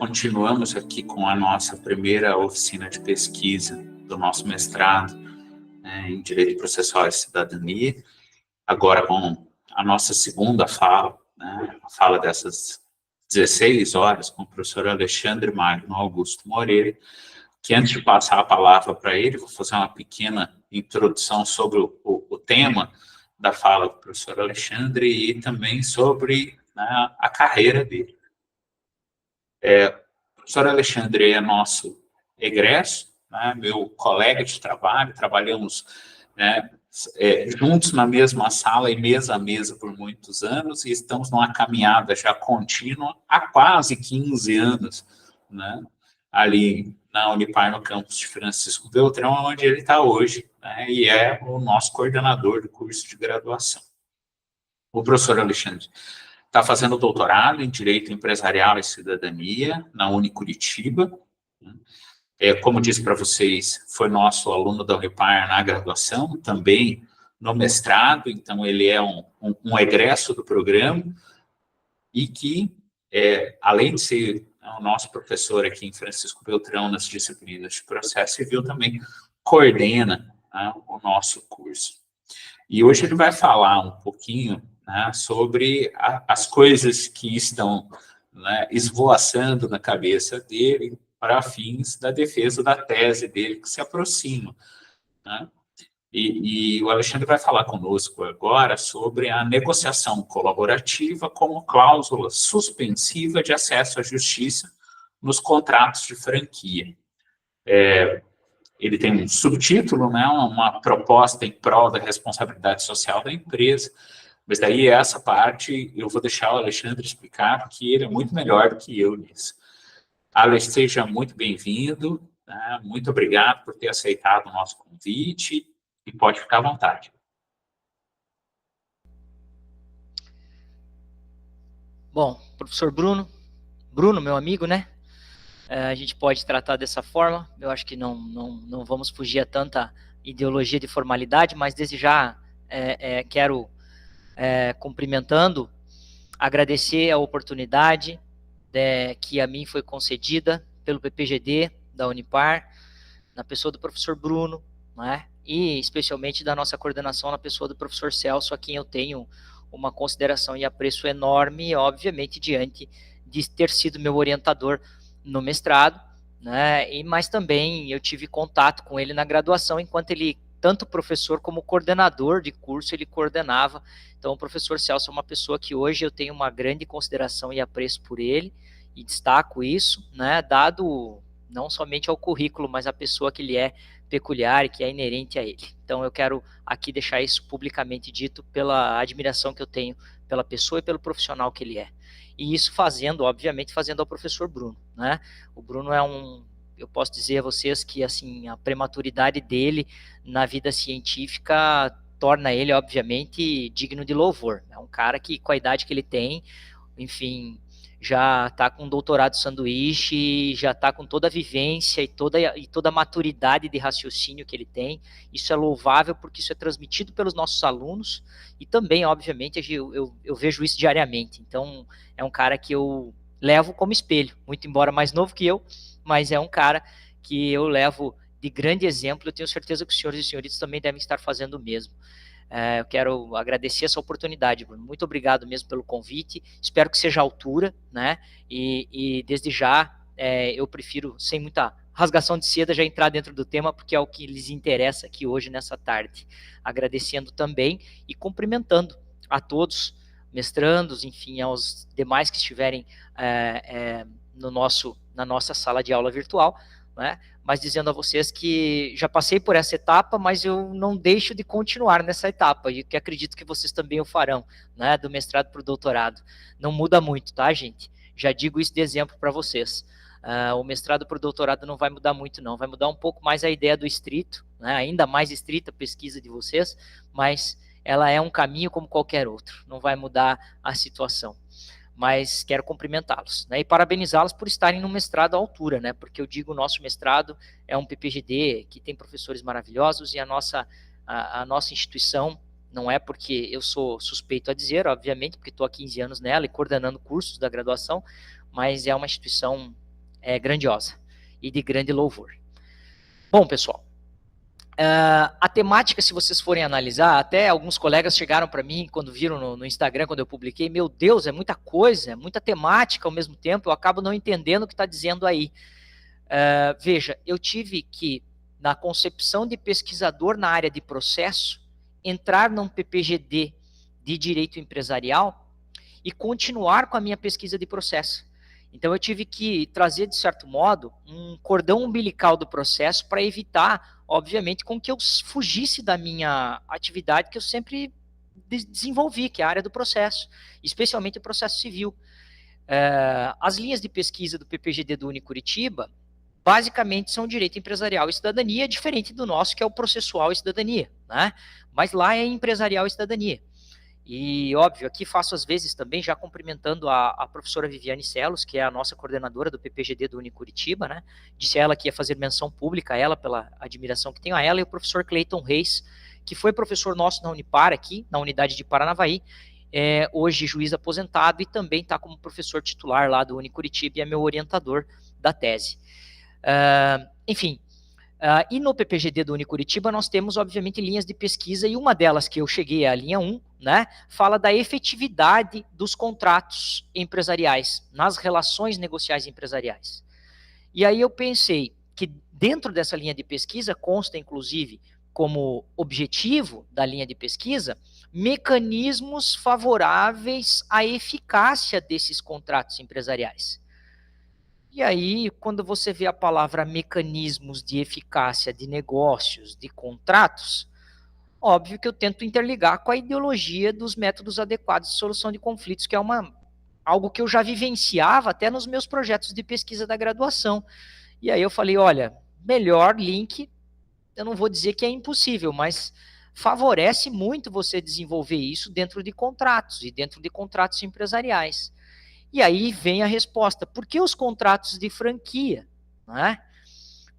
continuamos aqui com a nossa primeira oficina de pesquisa do nosso mestrado, em Direito Processual e Cidadania, agora com a nossa segunda fala, a fala dessas 16 horas com o professor Alexandre Magno Augusto Moreira, que antes de passar a palavra para ele, vou fazer uma pequena introdução sobre o tema da fala do professor Alexandre e também sobre a carreira dele. O professor Alexandre é nosso egresso, meu colega de trabalho, trabalhamos juntos na mesma sala e mesa a mesa por muitos anos, e estamos numa caminhada já contínua há quase 15 anos, ali na Unipar, no campus de Francisco Beltrão, onde ele está hoje, e é o nosso coordenador do curso de graduação. O professor Alexandre está fazendo doutorado em Direito Empresarial e Cidadania na Unicuritiba. Como disse para vocês, foi nosso aluno da Unipar na graduação, também no mestrado, então ele é um egresso do programa e que, além de ser o nosso professor aqui em Francisco Beltrão nas disciplinas de processo civil, também coordena o nosso curso. E hoje ele vai falar um pouquinho sobre as coisas que estão esvoaçando na cabeça dele para fins da defesa da tese dele que se aproxima. E o Alexandre vai falar conosco agora sobre a negociação colaborativa como cláusula suspensiva de acesso à justiça nos contratos de franquia. Ele tem um subtítulo, uma proposta em prol da responsabilidade social da empresa, mas daí essa parte eu vou deixar o Alexandre explicar, porque ele é muito melhor do que eu nisso. Alex, seja muito bem-vindo, muito obrigado por ter aceitado o nosso convite, e pode ficar à vontade. Bom, professor Bruno, meu amigo, a gente pode tratar dessa forma. Eu acho que não vamos fugir a tanta ideologia de formalidade, mas desde já quero, cumprimentando, agradecer a oportunidade que a mim foi concedida pelo PPGD da Unipar, na pessoa do professor Bruno, e especialmente da nossa coordenação na pessoa do professor Celso, a quem eu tenho uma consideração e apreço enorme, obviamente, diante de ter sido meu orientador no mestrado, mas também eu tive contato com ele na graduação, enquanto ele, tanto professor como coordenador de curso, ele coordenava. Então, o professor Celso é uma pessoa que hoje eu tenho uma grande consideração e apreço por ele, e destaco isso, dado não somente ao currículo, mas a pessoa que ele é peculiar e que é inerente a ele. Então, eu quero aqui deixar isso publicamente dito pela admiração que eu tenho pela pessoa e pelo profissional que ele é. E isso obviamente, fazendo ao professor Bruno, O Bruno é eu posso dizer a vocês que, assim, a prematuridade dele na vida científica torna ele, obviamente, digno de louvor. É um cara que, com a idade que ele tem, enfim, já está com um doutorado sanduíche, já está com toda a vivência e toda a maturidade de raciocínio que ele tem. Isso é louvável porque isso é transmitido pelos nossos alunos e também, obviamente, eu vejo isso diariamente. Então, é um cara que eu levo como espelho, muito embora mais novo que eu, mas é um cara que eu levo de grande exemplo. Eu tenho certeza que os senhores e senhoritas também devem estar fazendo o mesmo. Eu quero agradecer essa oportunidade, Bruno. Muito obrigado mesmo pelo convite. Espero que seja à altura, E desde já, eu prefiro, sem muita rasgação de seda, já entrar dentro do tema, porque é o que lhes interessa aqui hoje, nessa tarde. Agradecendo também e cumprimentando a todos, mestrandos, enfim, aos demais que estiverem na nossa sala de aula virtual, mas dizendo a vocês que já passei por essa etapa, mas eu não deixo de continuar nessa etapa, e que acredito que vocês também o farão, do mestrado para o doutorado. Não muda muito, tá, gente? Já digo isso de exemplo para vocês. O mestrado para o doutorado não vai mudar muito, não. Vai mudar um pouco mais a ideia do estrito, ainda mais estrita a pesquisa de vocês, mas ela é um caminho como qualquer outro. Não vai mudar a situação. Mas quero cumprimentá-los, e parabenizá-los por estarem no mestrado à altura, porque eu digo, o nosso mestrado é um PPGD que tem professores maravilhosos, e a nossa instituição, não é porque eu sou suspeito a dizer, obviamente, porque estou há 15 anos nela e coordenando cursos da graduação, mas é uma instituição grandiosa e de grande louvor. Bom, pessoal, a temática, se vocês forem analisar, até alguns colegas chegaram para mim quando viram no Instagram, quando eu publiquei, meu Deus, é muita coisa, é muita temática ao mesmo tempo, eu acabo não entendendo o que está dizendo aí. Veja, eu tive que, na concepção de pesquisador na área de processo, entrar num PPGD de direito empresarial e continuar com a minha pesquisa de processo. Então eu tive que trazer, de certo modo, um cordão umbilical do processo para evitar, obviamente, com que eu fugisse da minha atividade que eu sempre desenvolvi, que é a área do processo, especialmente o processo civil. As linhas de pesquisa do PPGD do Unicuritiba, basicamente são direito empresarial e cidadania, diferente do nosso, que é o processual e cidadania, né? Mas lá é empresarial e cidadania. E, óbvio, aqui faço às vezes também, já cumprimentando a professora Viviane Celos, que é a nossa coordenadora do PPGD do Unicuritiba, né? Disse ela que ia fazer menção pública a ela, pela admiração que tenho a ela, e o professor Cleiton Reis, que foi professor nosso na Unipar aqui, na unidade de Paranavaí, hoje juiz aposentado e também está como professor titular lá do Unicuritiba e é meu orientador da tese. Enfim, e no PPGD do Unicuritiba nós temos, obviamente, linhas de pesquisa, e uma delas, que eu cheguei à linha 1, né, fala da efetividade dos contratos empresariais, nas relações negociais empresariais. E aí eu pensei que dentro dessa linha de pesquisa consta, inclusive, como objetivo da linha de pesquisa, mecanismos favoráveis à eficácia desses contratos empresariais. E aí, quando você vê a palavra mecanismos de eficácia de negócios, de contratos, óbvio que eu tento interligar com a ideologia dos métodos adequados de solução de conflitos, que é algo que eu já vivenciava até nos meus projetos de pesquisa da graduação. E aí eu falei, olha, melhor link, eu não vou dizer que é impossível, mas favorece muito você desenvolver isso dentro de contratos e dentro de contratos empresariais. E aí vem a resposta, por que os contratos de franquia? Né?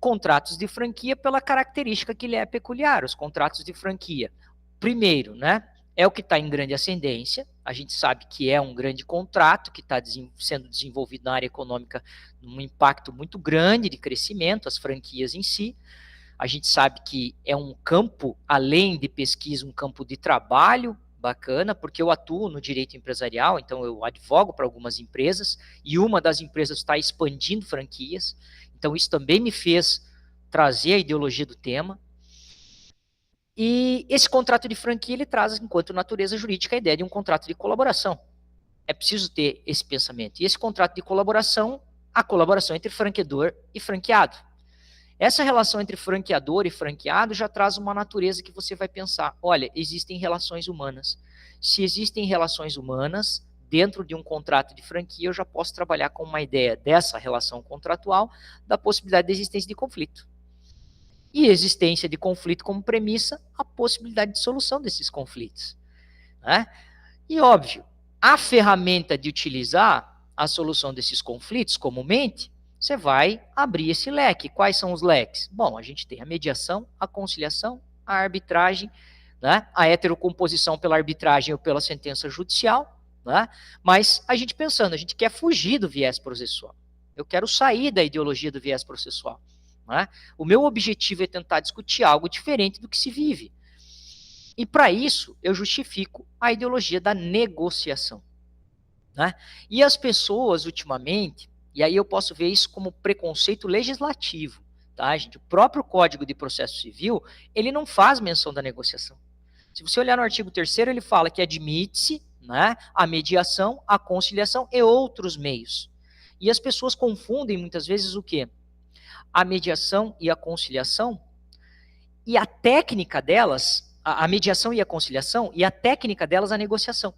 Contratos de franquia pela característica que lhe é peculiar, os contratos de franquia. Primeiro, né, é o que está em grande ascendência, a gente sabe que é um grande contrato que está sendo desenvolvido na área econômica, num impacto muito grande de crescimento, as franquias em si. A gente sabe que é um campo, além de pesquisa, um campo de trabalho bacana, porque eu atuo no direito empresarial, então eu advogo para algumas empresas, e uma das empresas está expandindo franquias, então isso também me fez trazer a ideologia do tema. E esse contrato de franquia, ele traz, enquanto natureza jurídica, a ideia de um contrato de colaboração. É preciso ter esse pensamento. E esse contrato de colaboração, a colaboração entre franqueador e franqueado. Essa relação entre franqueador e franqueado já traz uma natureza que você vai pensar, olha, existem relações humanas. Se existem relações humanas, dentro de um contrato de franquia, eu já posso trabalhar com uma ideia dessa relação contratual, da possibilidade de existência de conflito. E existência de conflito como premissa, a possibilidade de solução desses conflitos. Né? E óbvio, a ferramenta de utilizar a solução desses conflitos, comumente, você vai abrir esse leque. Quais são os leques? Bom, a gente tem a mediação, a conciliação, a arbitragem, né? A heterocomposição pela arbitragem ou pela sentença judicial, né? Mas a gente pensando, a gente quer fugir do viés processual. Eu quero sair da ideologia do viés processual. Né? O meu objetivo é tentar discutir algo diferente do que se vive. E para isso, eu justifico a ideologia da negociação. Né? E as pessoas, ultimamente, e aí eu posso ver isso como preconceito legislativo, tá, gente? O próprio Código de Processo Civil, ele não faz menção da negociação. Se você olhar no artigo 3º, ele fala que admite-se, né, a mediação, a conciliação e outros meios. E as pessoas confundem muitas vezes o quê? A mediação e a conciliação, e a técnica delas, a mediação e a conciliação, e a técnica delas a negociação.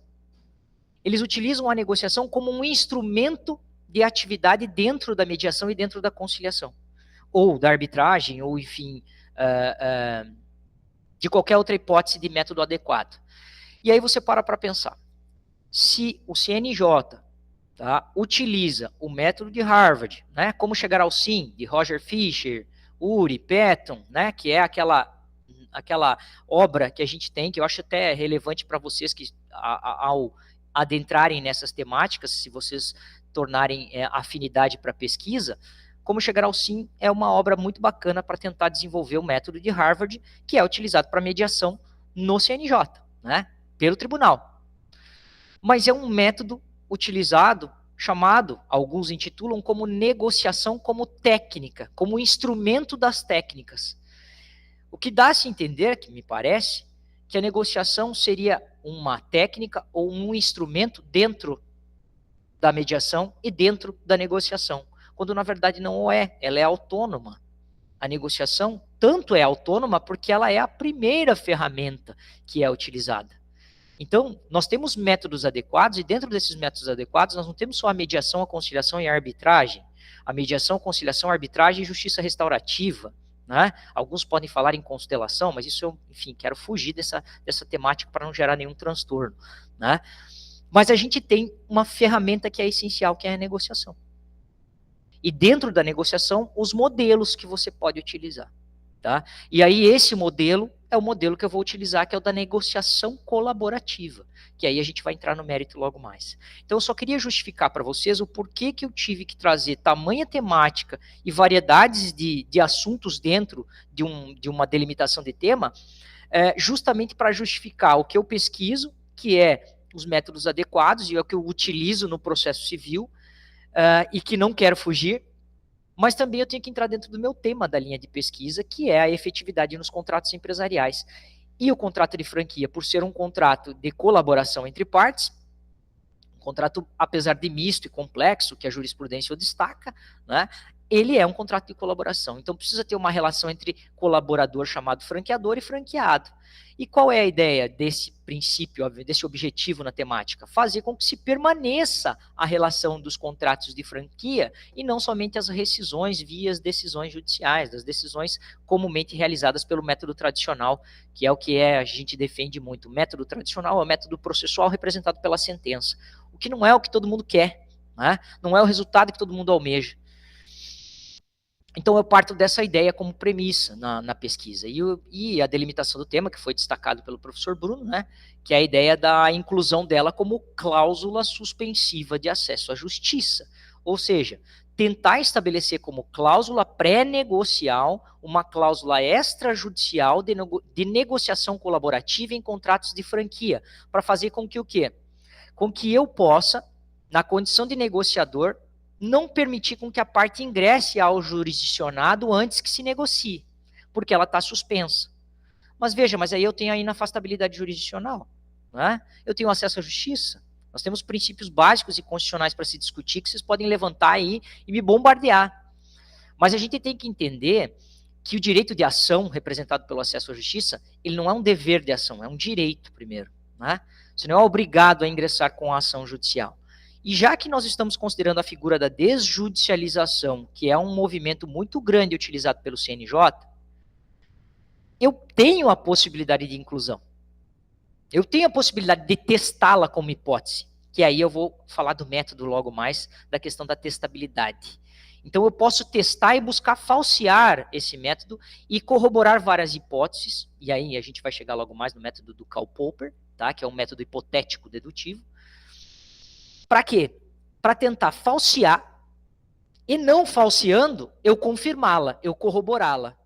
Eles utilizam a negociação como um instrumento de atividade dentro da mediação e dentro da conciliação, ou da arbitragem, ou enfim, de qualquer outra hipótese de método adequado. E aí você para pensar, se o CNJ, tá, utiliza o método de Harvard, né, como chegar ao sim, de Roger Fisher, Ury, Patton, né, que é aquela obra que a gente tem, que eu acho até relevante para vocês que ao adentrarem nessas temáticas, se vocês tornarem afinidade para pesquisa, Como Chegar ao Sim é uma obra muito bacana para tentar desenvolver o método de Harvard, que é utilizado para mediação no CNJ, né, pelo tribunal. Mas é um método utilizado, chamado, alguns intitulam como negociação como técnica, como instrumento das técnicas. O que dá-se a entender, que me parece, que a negociação seria uma técnica ou um instrumento dentro da mediação e dentro da negociação, quando na verdade não é, ela é autônoma. A negociação tanto é autônoma porque ela é a primeira ferramenta que é utilizada. Então, nós temos métodos adequados, e dentro desses métodos adequados, nós não temos só a mediação, a conciliação e a arbitragem. A mediação, conciliação, arbitragem e justiça restaurativa. Né? Alguns podem falar em constelação, mas isso eu, enfim, quero fugir dessa temática para não gerar nenhum transtorno. Né? Mas a gente tem uma ferramenta que é essencial, que é a negociação. E dentro da negociação, os modelos que você pode utilizar. Tá? E aí esse modelo é o modelo que eu vou utilizar, que é o da negociação colaborativa, que aí a gente vai entrar no mérito logo mais. Então eu só queria justificar para vocês o porquê que eu tive que trazer tamanha temática e variedades de assuntos dentro de uma delimitação de tema, justamente para justificar o que eu pesquiso, que é os métodos adequados, e é o que eu utilizo no processo civil, e que não quero fugir, mas também eu tenho que entrar dentro do meu tema da linha de pesquisa, que é a efetividade nos contratos empresariais. E o contrato de franquia, por ser um contrato de colaboração entre partes, um contrato, apesar de misto e complexo, que a jurisprudência o destaca, né, ele é um contrato de colaboração. Então precisa ter uma relação entre colaborador, chamado franqueador, e franqueado. E qual é a ideia desse princípio, desse objetivo na temática? Fazer com que se permaneça a relação dos contratos de franquia e não somente as rescisões via as decisões judiciais, das decisões comumente realizadas pelo método tradicional, que é o que a gente defende muito. O método tradicional é o método processual representado pela sentença, o que não é o que todo mundo quer, né? Não é o resultado que todo mundo almeja. Então eu parto dessa ideia como premissa na pesquisa. E a delimitação do tema, que foi destacado pelo professor Bruno, né, que é a ideia da inclusão dela como cláusula suspensiva de acesso à justiça. Ou seja, tentar estabelecer como cláusula pré-negocial uma cláusula extrajudicial de negociação colaborativa em contratos de franquia, para fazer com que o quê? Com que eu possa, na condição de negociador, não permitir com que a parte ingresse ao jurisdicionado antes que se negocie, porque ela está suspensa. Mas veja, mas aí eu tenho a inafastabilidade jurisdicional, né? Eu tenho acesso à justiça, nós temos princípios básicos e constitucionais para se discutir que vocês podem levantar aí e me bombardear. Mas a gente tem que entender que o direito de ação, representado pelo acesso à justiça, ele não é um dever de ação, é um direito primeiro, né? Você não é obrigado a ingressar com a ação judicial. E já que nós estamos considerando a figura da desjudicialização, que é um movimento muito grande utilizado pelo CNJ, eu tenho a possibilidade de inclusão. Eu tenho a possibilidade de testá-la como hipótese, que aí eu vou falar do método logo mais, da questão da testabilidade. Então eu posso testar e buscar falsear esse método e corroborar várias hipóteses, e aí a gente vai chegar logo mais no método do Karl Popper, tá? Que é um método hipotético dedutivo. Para quê? Para tentar falsear e, não falseando, eu confirmá-la, eu corroborá-la,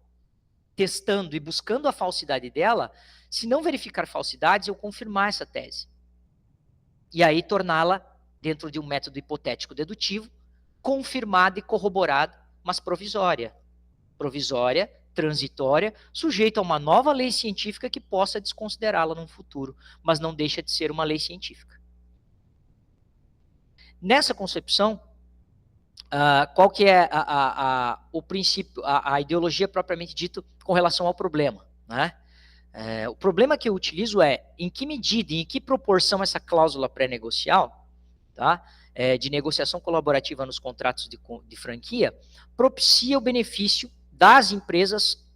testando e buscando a falsidade dela. Se não verificar falsidades, eu confirmar essa tese. E aí torná-la, dentro de um método hipotético dedutivo, confirmada e corroborada, mas provisória. Provisória, transitória, sujeita a uma nova lei científica que possa desconsiderá-la no futuro, mas não deixa de ser uma lei científica. Nessa concepção, qual que é o princípio, a ideologia propriamente dita com relação ao problema, né? O problema que eu utilizo é em que medida e em que proporção essa cláusula pré-negocial, tá, de negociação colaborativa nos contratos de franquia, propicia o benefício das empresas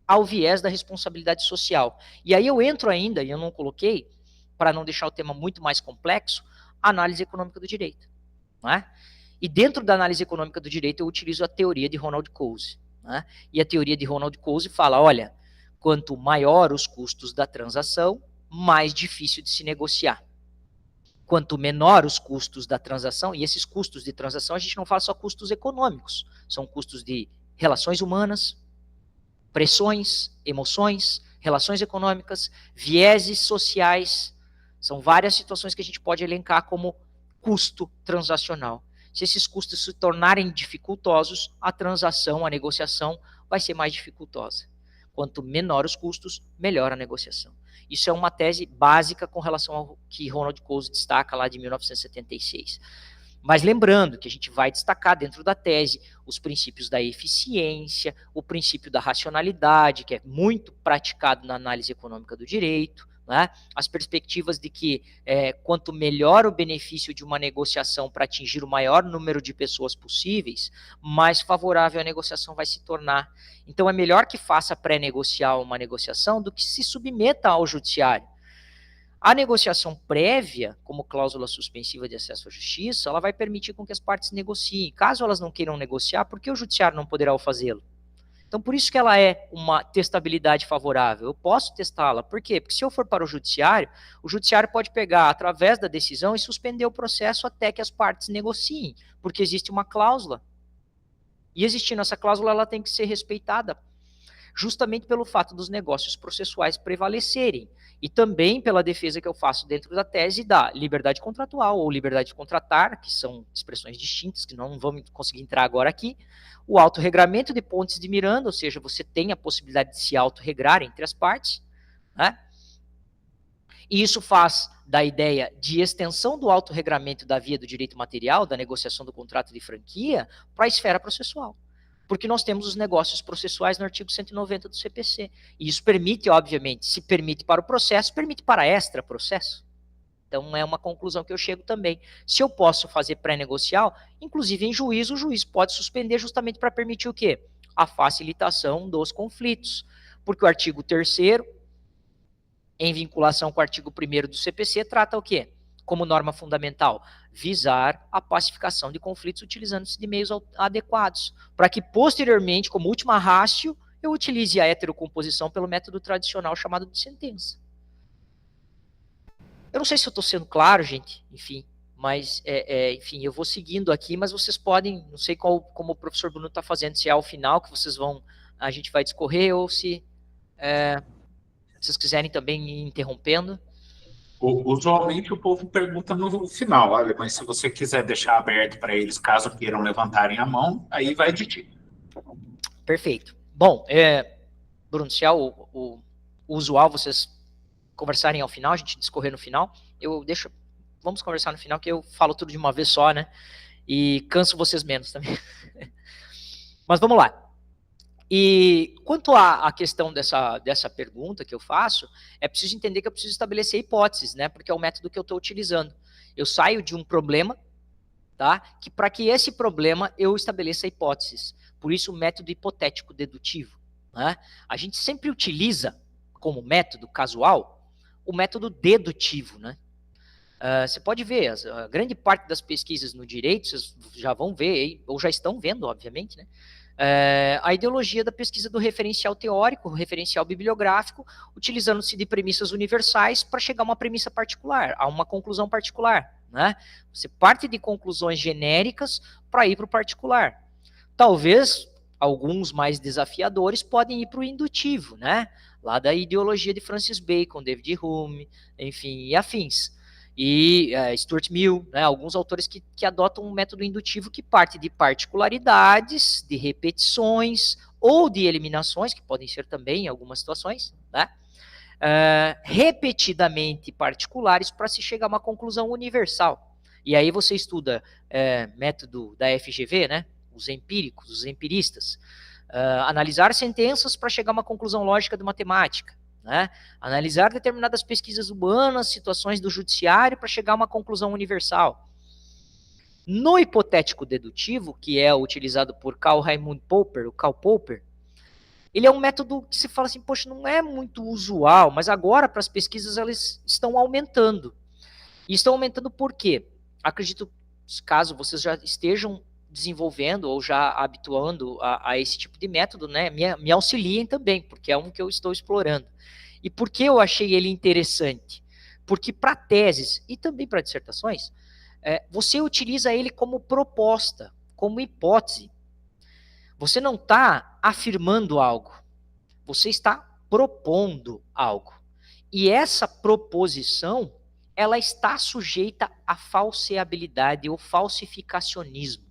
ao viés da responsabilidade social. E aí eu entro ainda, e eu não coloquei, para não deixar o tema muito mais complexo, a análise econômica do direito. Não é? E dentro da análise econômica do direito eu utilizo a teoria de Ronald Coase. Né? E a teoria de Ronald Coase fala, olha, quanto maior os custos da transação, mais difícil de se negociar. quanto menor os custos da transação, e esses custos de transação a gente não fala só custos econômicos, são custos de relações humanas, pressões, emoções, relações econômicas, vieses sociais, são várias situações que a gente pode elencar como custo transacional. Se esses custos se tornarem dificultosos, a transação, a negociação vai ser mais dificultosa. Quanto menor os custos, melhor a negociação. Isso é uma tese básica com relação ao que Ronald Coase destaca lá de 1976. Mas lembrando que a gente vai destacar dentro da tese os princípios da eficiência, o princípio da racionalidade, que é muito praticado na análise econômica do direito, né? As perspectivas de que quanto melhor o benefício de uma negociação para atingir o maior número de pessoas possíveis, mais favorável a negociação vai se tornar. Então é melhor que faça pré-negocial uma negociação do que se submeta ao judiciário. A negociação prévia, como cláusula suspensiva de acesso à justiça, ela vai permitir com que as partes negociem. Caso elas não queiram negociar, por que o judiciário não poderá fazê-lo? Então, por isso que ela é uma testabilidade favorável. Eu posso testá-la. Por quê? Porque se eu for para o judiciário pode pegar, através da decisão, e suspender o processo até que as partes negociem, porque existe uma cláusula. E existindo essa cláusula, ela tem que ser respeitada, justamente pelo fato dos negócios processuais prevalecerem. E também pela defesa que eu faço dentro da tese da liberdade contratual ou liberdade de contratar, que são expressões distintas, que não vamos conseguir entrar agora aqui, o autorregramento de pontes de Miranda, ou seja, você tem a possibilidade de se autorregrar entre as partes, né? E isso faz da ideia de extensão do autorregramento da via do direito material, da negociação do contrato de franquia, para a esfera processual. Porque nós temos os negócios processuais no artigo 190 do CPC. E isso permite, obviamente, se permite para o processo, permite para extra-processo. Então, é uma conclusão que eu chego também. Se eu posso fazer pré-negocial, inclusive em juízo, o juiz pode suspender justamente para permitir o quê? A facilitação dos conflitos. Porque o artigo 3º, em vinculação com o artigo 1º do CPC, trata o quê? Como norma fundamental, visar a pacificação de conflitos utilizando-se de meios adequados, para que posteriormente, como última ratio, eu utilize a heterocomposição pelo método tradicional chamado de sentença. Eu não sei se eu estou sendo claro, gente, enfim, mas, enfim, eu vou seguindo aqui, mas vocês podem, não sei como o professor Bruno está fazendo, se é ao final que a gente vai discorrer, ou se vocês quiserem também ir interrompendo. Usualmente o povo pergunta no final, olha, mas se você quiser deixar aberto para eles, caso queiram levantarem a mão, aí vai de ti. Perfeito. Bom, Bruno, se é o usual vocês conversarem ao final, a gente discorrer no final, vamos conversar no final, que eu falo tudo de uma vez só, né? E canso vocês menos também. Mas vamos lá. E quanto à questão dessa pergunta que eu faço, é preciso entender que eu preciso estabelecer hipóteses, né? Porque é o método que eu estou utilizando. Eu saio de um problema, tá? Que para que esse problema eu estabeleça hipóteses. Por isso o método hipotético dedutivo, né? A gente sempre utiliza como método casual o método dedutivo, né? Você pode ver, a grande parte das pesquisas no direito, vocês já vão ver, ou já estão vendo, obviamente, né? A ideologia da pesquisa do referencial teórico, referencial bibliográfico, utilizando-se de premissas universais para chegar a uma premissa particular, a uma conclusão particular, né? Você parte de conclusões genéricas para ir para o particular. Talvez alguns mais desafiadores podem ir para o indutivo, né? Lá da ideologia de Francis Bacon, David Hume, enfim, e afins. E Stuart Mill, né, alguns autores que adotam um método indutivo que parte de particularidades, de repetições ou de eliminações, que podem ser também em algumas situações, né, repetidamente particulares para se chegar a uma conclusão universal. E aí você estuda método da FGV, né, os empíricos, os empiristas, analisar sentenças para chegar a uma conclusão lógica de matemática, né? Analisar determinadas pesquisas humanas, situações do judiciário para chegar a uma conclusão universal. No hipotético dedutivo, que é utilizado por Karl Raimund Popper, o Karl Popper, ele é um método que se fala assim, poxa, não é muito usual, mas agora para as pesquisas elas estão aumentando. E estão aumentando por quê? Acredito, caso vocês já estejam desenvolvendo ou já habituando a esse tipo de método, né, me auxiliem também, porque é um que eu estou explorando. E por que eu achei ele interessante? Porque para teses e também para dissertações, você utiliza ele como proposta, como hipótese. Você não está afirmando algo, você está propondo algo. E essa proposição, ela está sujeita à falseabilidade ou falsificacionismo.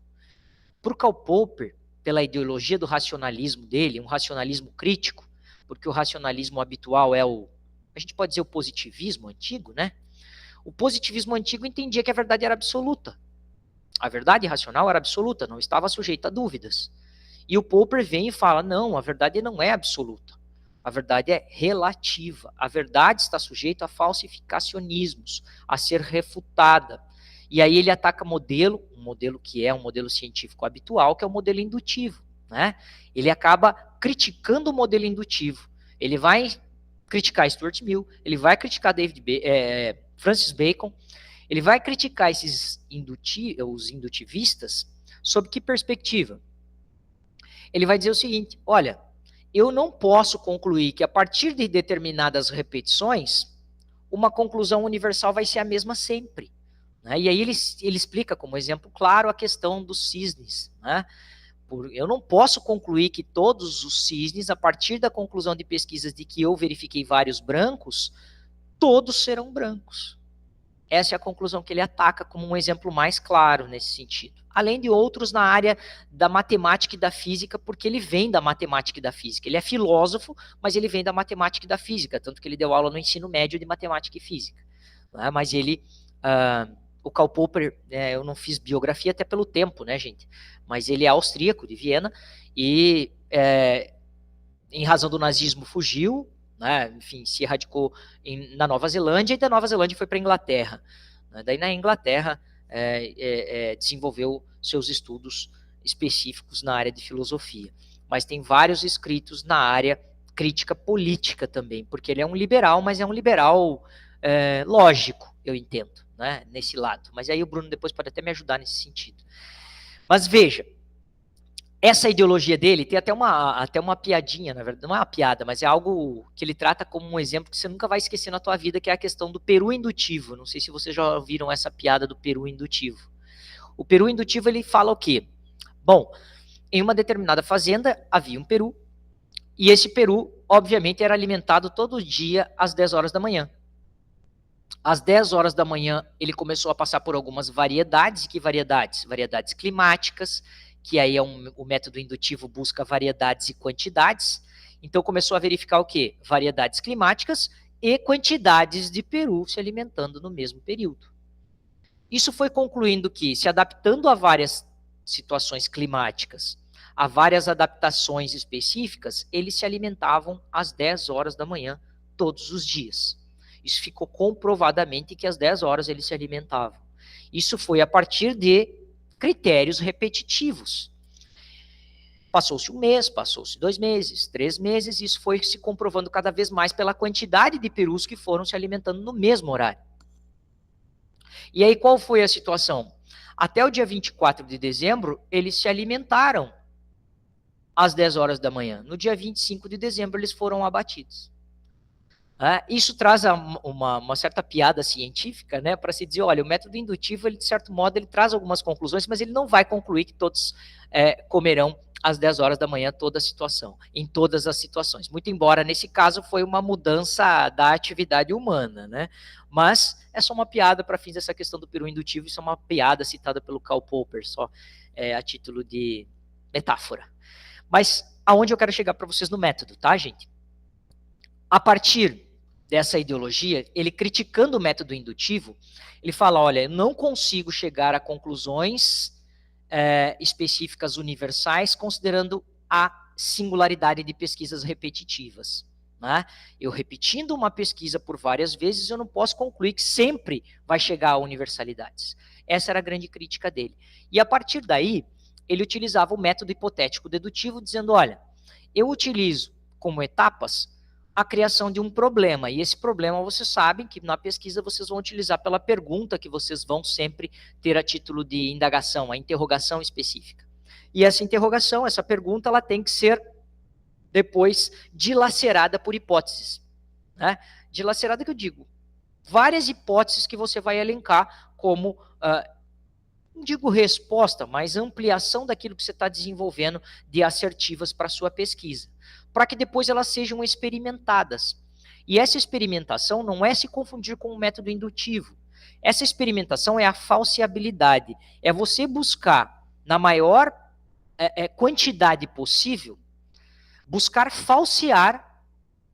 Para o Karl Popper, pela ideologia do racionalismo dele, um racionalismo crítico, porque o racionalismo habitual é a gente pode dizer o positivismo antigo, né? O positivismo antigo entendia que a verdade era absoluta. A verdade racional era absoluta, não estava sujeita a dúvidas. E o Popper vem e fala, não, a verdade não é absoluta. A verdade é relativa. A verdade está sujeita a falsificacionismos, a ser refutada. E aí ele ataca um modelo que é um modelo científico habitual, que é o modelo indutivo, né? Ele acaba criticando o modelo indutivo. Ele vai criticar Stuart Mill, ele vai criticar Francis Bacon, ele vai criticar os indutivistas sob que perspectiva? Ele vai dizer o seguinte, olha, eu não posso concluir que a partir de determinadas repetições, uma conclusão universal vai ser a mesma sempre. Né? E aí ele explica como exemplo claro a questão dos cisnes. Né? Eu não posso concluir que todos os cisnes, a partir da conclusão de pesquisas de que eu verifiquei vários brancos, todos serão brancos. Essa é a conclusão que ele ataca como um exemplo mais claro nesse sentido. Além de outros na área da matemática e da física, porque ele vem da matemática e da física. Ele é filósofo, mas ele vem da matemática e da física, tanto que ele deu aula no ensino médio de matemática e física. Né? Mas ele, o Karl Popper, eu não fiz biografia até pelo tempo, né, gente? Mas ele é austríaco, de Viena, e em razão do nazismo fugiu, né, enfim, se radicou na Nova Zelândia, e da Nova Zelândia foi para a Inglaterra. Daí na Inglaterra desenvolveu seus estudos específicos na área de filosofia. Mas tem vários escritos na área crítica política também, porque ele é um liberal, mas é um liberal lógico, eu entendo, né, nesse lado. Mas aí o Bruno depois pode até me ajudar nesse sentido. Mas veja, essa ideologia dele tem até uma piadinha, na verdade, não é uma piada, mas é algo que ele trata como um exemplo que você nunca vai esquecer na tua vida, que é a questão do peru indutivo. Não sei se vocês já ouviram essa piada do peru indutivo. O peru indutivo, ele fala o quê? Bom, em uma determinada fazenda havia um peru, e esse peru, obviamente, era alimentado todo dia às 10 horas da manhã. Às 10 horas da manhã, ele começou a passar por algumas variedades. E que variedades? Variedades climáticas, que aí o método indutivo busca variedades e quantidades. Então começou a verificar o quê? Variedades climáticas e quantidades de peru se alimentando no mesmo período. Isso foi concluindo que, se adaptando a várias situações climáticas, a várias adaptações específicas, eles se alimentavam às 10 horas da manhã todos os dias. Isso ficou comprovadamente que às 10 horas eles se alimentavam. Isso foi a partir de critérios repetitivos. Passou-se um mês, passou-se 2 meses, 3 meses, e isso foi se comprovando cada vez mais pela quantidade de perus que foram se alimentando no mesmo horário. E aí qual foi a situação? Até o dia 24 de dezembro, eles se alimentaram às 10 horas da manhã. No dia 25 de dezembro, eles foram abatidos. Isso traz uma certa piada científica, né, para se dizer, olha, o método indutivo, ele, de certo modo, ele traz algumas conclusões, mas ele não vai concluir que todos comerão às 10 horas da manhã em todas as situações. Muito embora, nesse caso, foi uma mudança da atividade humana, né, mas é só uma piada para fins dessa questão do peru indutivo, isso é uma piada citada pelo Karl Popper, só a título de metáfora. Mas aonde eu quero chegar para vocês no método, tá, gente? A partir dessa ideologia, ele criticando o método indutivo, ele fala, olha, eu não consigo chegar a conclusões específicas universais considerando a singularidade de pesquisas repetitivas. Né? Eu repetindo uma pesquisa por várias vezes, eu não posso concluir que sempre vai chegar a universalidades. Essa era a grande crítica dele. E a partir daí, ele utilizava o método hipotético dedutivo, dizendo, olha, eu utilizo como etapas a criação de um problema, e esse problema vocês sabem que na pesquisa vocês vão utilizar pela pergunta que vocês vão sempre ter a título de indagação, a interrogação específica. E essa interrogação, essa pergunta, ela tem que ser depois dilacerada por hipóteses. Né? Dilacerada que eu digo, várias hipóteses que você vai elencar como, não digo resposta, mas ampliação daquilo que você está desenvolvendo de assertivas para a sua pesquisa, para que depois elas sejam experimentadas. E essa experimentação não é se confundir com o método indutivo. Essa experimentação é a falseabilidade, é você buscar na maior quantidade possível, buscar falsear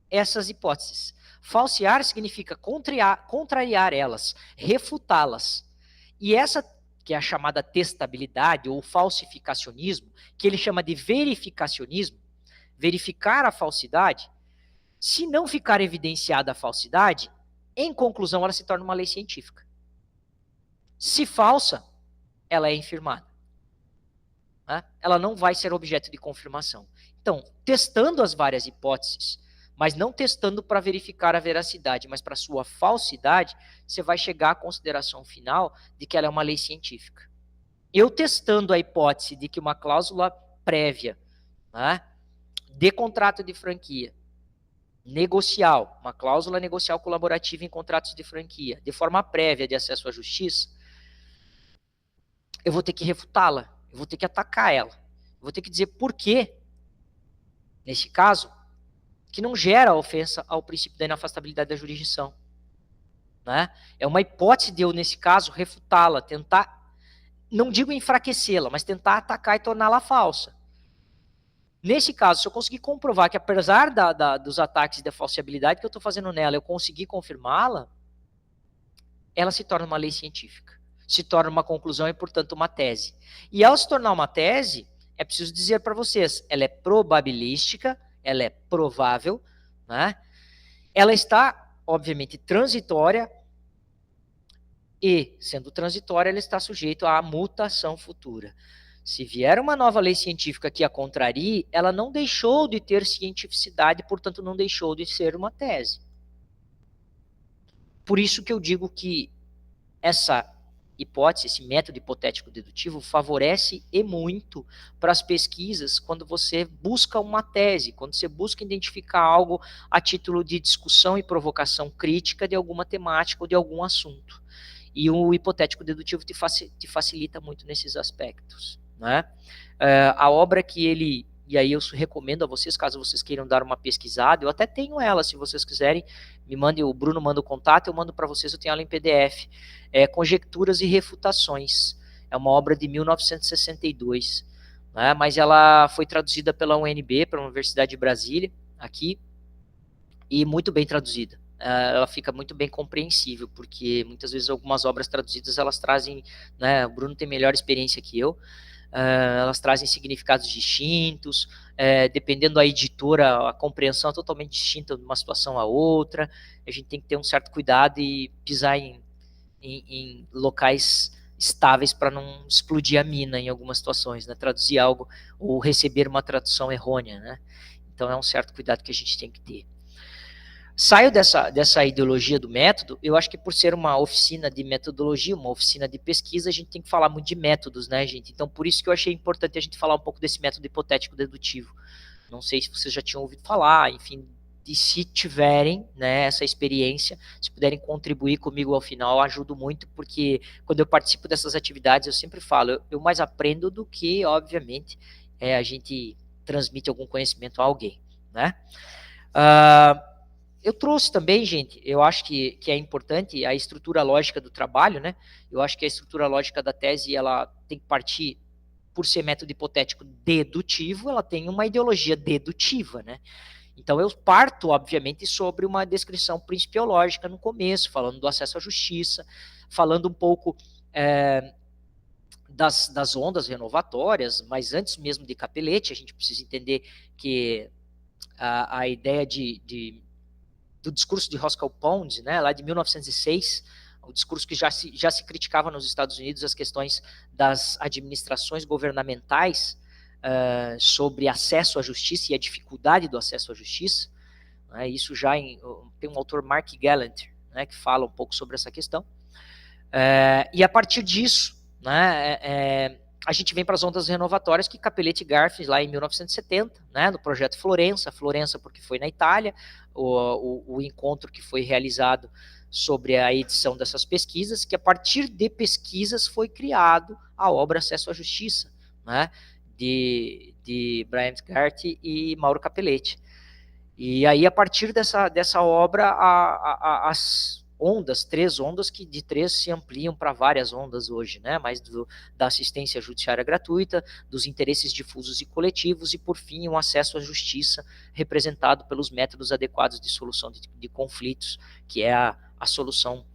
essas hipóteses. Falsear significa contrariar elas, refutá-las. E essa, que é a chamada testabilidade ou falsificacionismo, que ele chama de verificacionismo, verificar a falsidade, se não ficar evidenciada a falsidade, em conclusão, ela se torna uma lei científica. Se falsa, ela é infirmada. Ela não vai ser objeto de confirmação. Então, testando as várias hipóteses, mas não testando para verificar a veracidade, mas para sua falsidade, você vai chegar à consideração final de que ela é uma lei científica. Eu testando a hipótese de que uma cláusula prévia, de contrato de franquia, negocial, uma cláusula negocial colaborativa em contratos de franquia, de forma prévia de acesso à justiça, eu vou ter que refutá-la, eu vou ter que atacar ela, eu vou ter que dizer por quê, nesse caso, que não gera ofensa ao princípio da inafastabilidade da jurisdição. É uma hipótese de eu, nesse caso, refutá-la, tentar, não digo enfraquecê-la, mas tentar atacar e torná-la falsa. Nesse caso, se eu conseguir comprovar que, apesar dos ataques da falsibilidade que eu estou fazendo nela, eu consegui confirmá-la, ela se torna uma lei científica. Se torna uma conclusão e, portanto, uma tese. E ao se tornar uma tese, é preciso dizer para vocês, ela é probabilística, ela é provável, ela está, obviamente, transitória e, sendo transitória, ela está sujeita à mutação futura. Se vier uma nova lei científica que a contrarie, ela não deixou de ter cientificidade, portanto, não deixou de ser uma tese. Por isso que eu digo que essa hipótese, esse método hipotético dedutivo, favorece e muito para as pesquisas quando você busca uma tese, quando você busca identificar algo a título de discussão e provocação crítica de alguma temática ou de algum assunto. E o hipotético dedutivo te facilita muito nesses aspectos. A obra que ele, e aí eu recomendo a vocês, caso vocês queiram dar uma pesquisada, eu até tenho ela, se vocês quiserem, me mandem, o Bruno manda o contato, eu mando para vocês, eu tenho ela em PDF, Conjecturas e Refutações, é uma obra de 1962, mas ela foi traduzida pela UNB, pela Universidade de Brasília, aqui, e muito bem traduzida. Ela fica muito bem compreensível, porque muitas vezes algumas obras traduzidas, elas trazem, o Bruno tem melhor experiência que eu, elas trazem significados distintos, dependendo da editora, a compreensão é totalmente distinta de uma situação a outra, a gente tem que ter um certo cuidado e pisar em locais estáveis para não explodir a mina em algumas situações, traduzir algo ou receber uma tradução errônea, então é um certo cuidado que a gente tem que ter. Saio dessa ideologia do método, eu acho que por ser uma oficina de metodologia, uma oficina de pesquisa, a gente tem que falar muito de métodos, gente? Então, por isso que eu achei importante a gente falar um pouco desse método hipotético dedutivo. Não sei se vocês já tinham ouvido falar, enfim, e se tiverem essa experiência, se puderem contribuir comigo ao final, eu ajudo muito, porque quando eu participo dessas atividades, eu sempre falo, eu mais aprendo do que, obviamente, a gente transmite algum conhecimento a alguém, eu trouxe também, gente, eu acho que é importante a estrutura lógica do trabalho, eu acho que a estrutura lógica da tese, ela tem que partir, por ser método hipotético dedutivo, ela tem uma ideologia dedutiva, Então, eu parto, obviamente, sobre uma descrição principiológica no começo, falando do acesso à justiça, falando um pouco das ondas renovatórias, mas antes mesmo de Capelletti, a gente precisa entender que a ideia do discurso de Roscoe Pound, lá de 1906, o discurso que já se criticava nos Estados Unidos as questões das administrações governamentais sobre acesso à justiça e a dificuldade do acesso à justiça. Isso já tem um autor, Mark Gallant, que fala um pouco sobre essa questão. E a partir disso, a gente vem para as ondas renovatórias que Capelletti e Garfin, lá em 1970, no projeto Florença porque foi na Itália, o encontro que foi realizado sobre a edição dessas pesquisas, que a partir de pesquisas foi criado a obra Acesso à Justiça, né, de Bryant Gart e Mauro Capelletti. E aí, a partir dessa obra, as ondas, 3 ondas, que de 3 se ampliam para várias ondas hoje, né? Mas da assistência judiciária gratuita, dos interesses difusos e coletivos, e por fim, um acesso à justiça representado pelos métodos adequados de solução de conflitos, que é a solução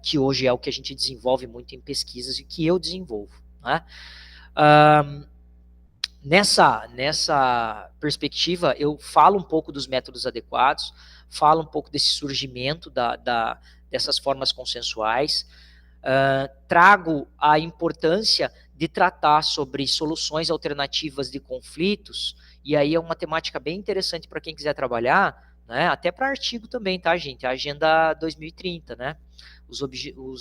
que hoje é o que a gente desenvolve muito em pesquisas e que eu desenvolvo, né? Nessa perspectiva, eu falo um pouco dos métodos adequados, falo um pouco desse surgimento dessas formas consensuais, trago a importância de tratar sobre soluções alternativas de conflitos, e aí é uma temática bem interessante para quem quiser trabalhar, né, até para artigo também, tá, gente? A Agenda 2030, né? Os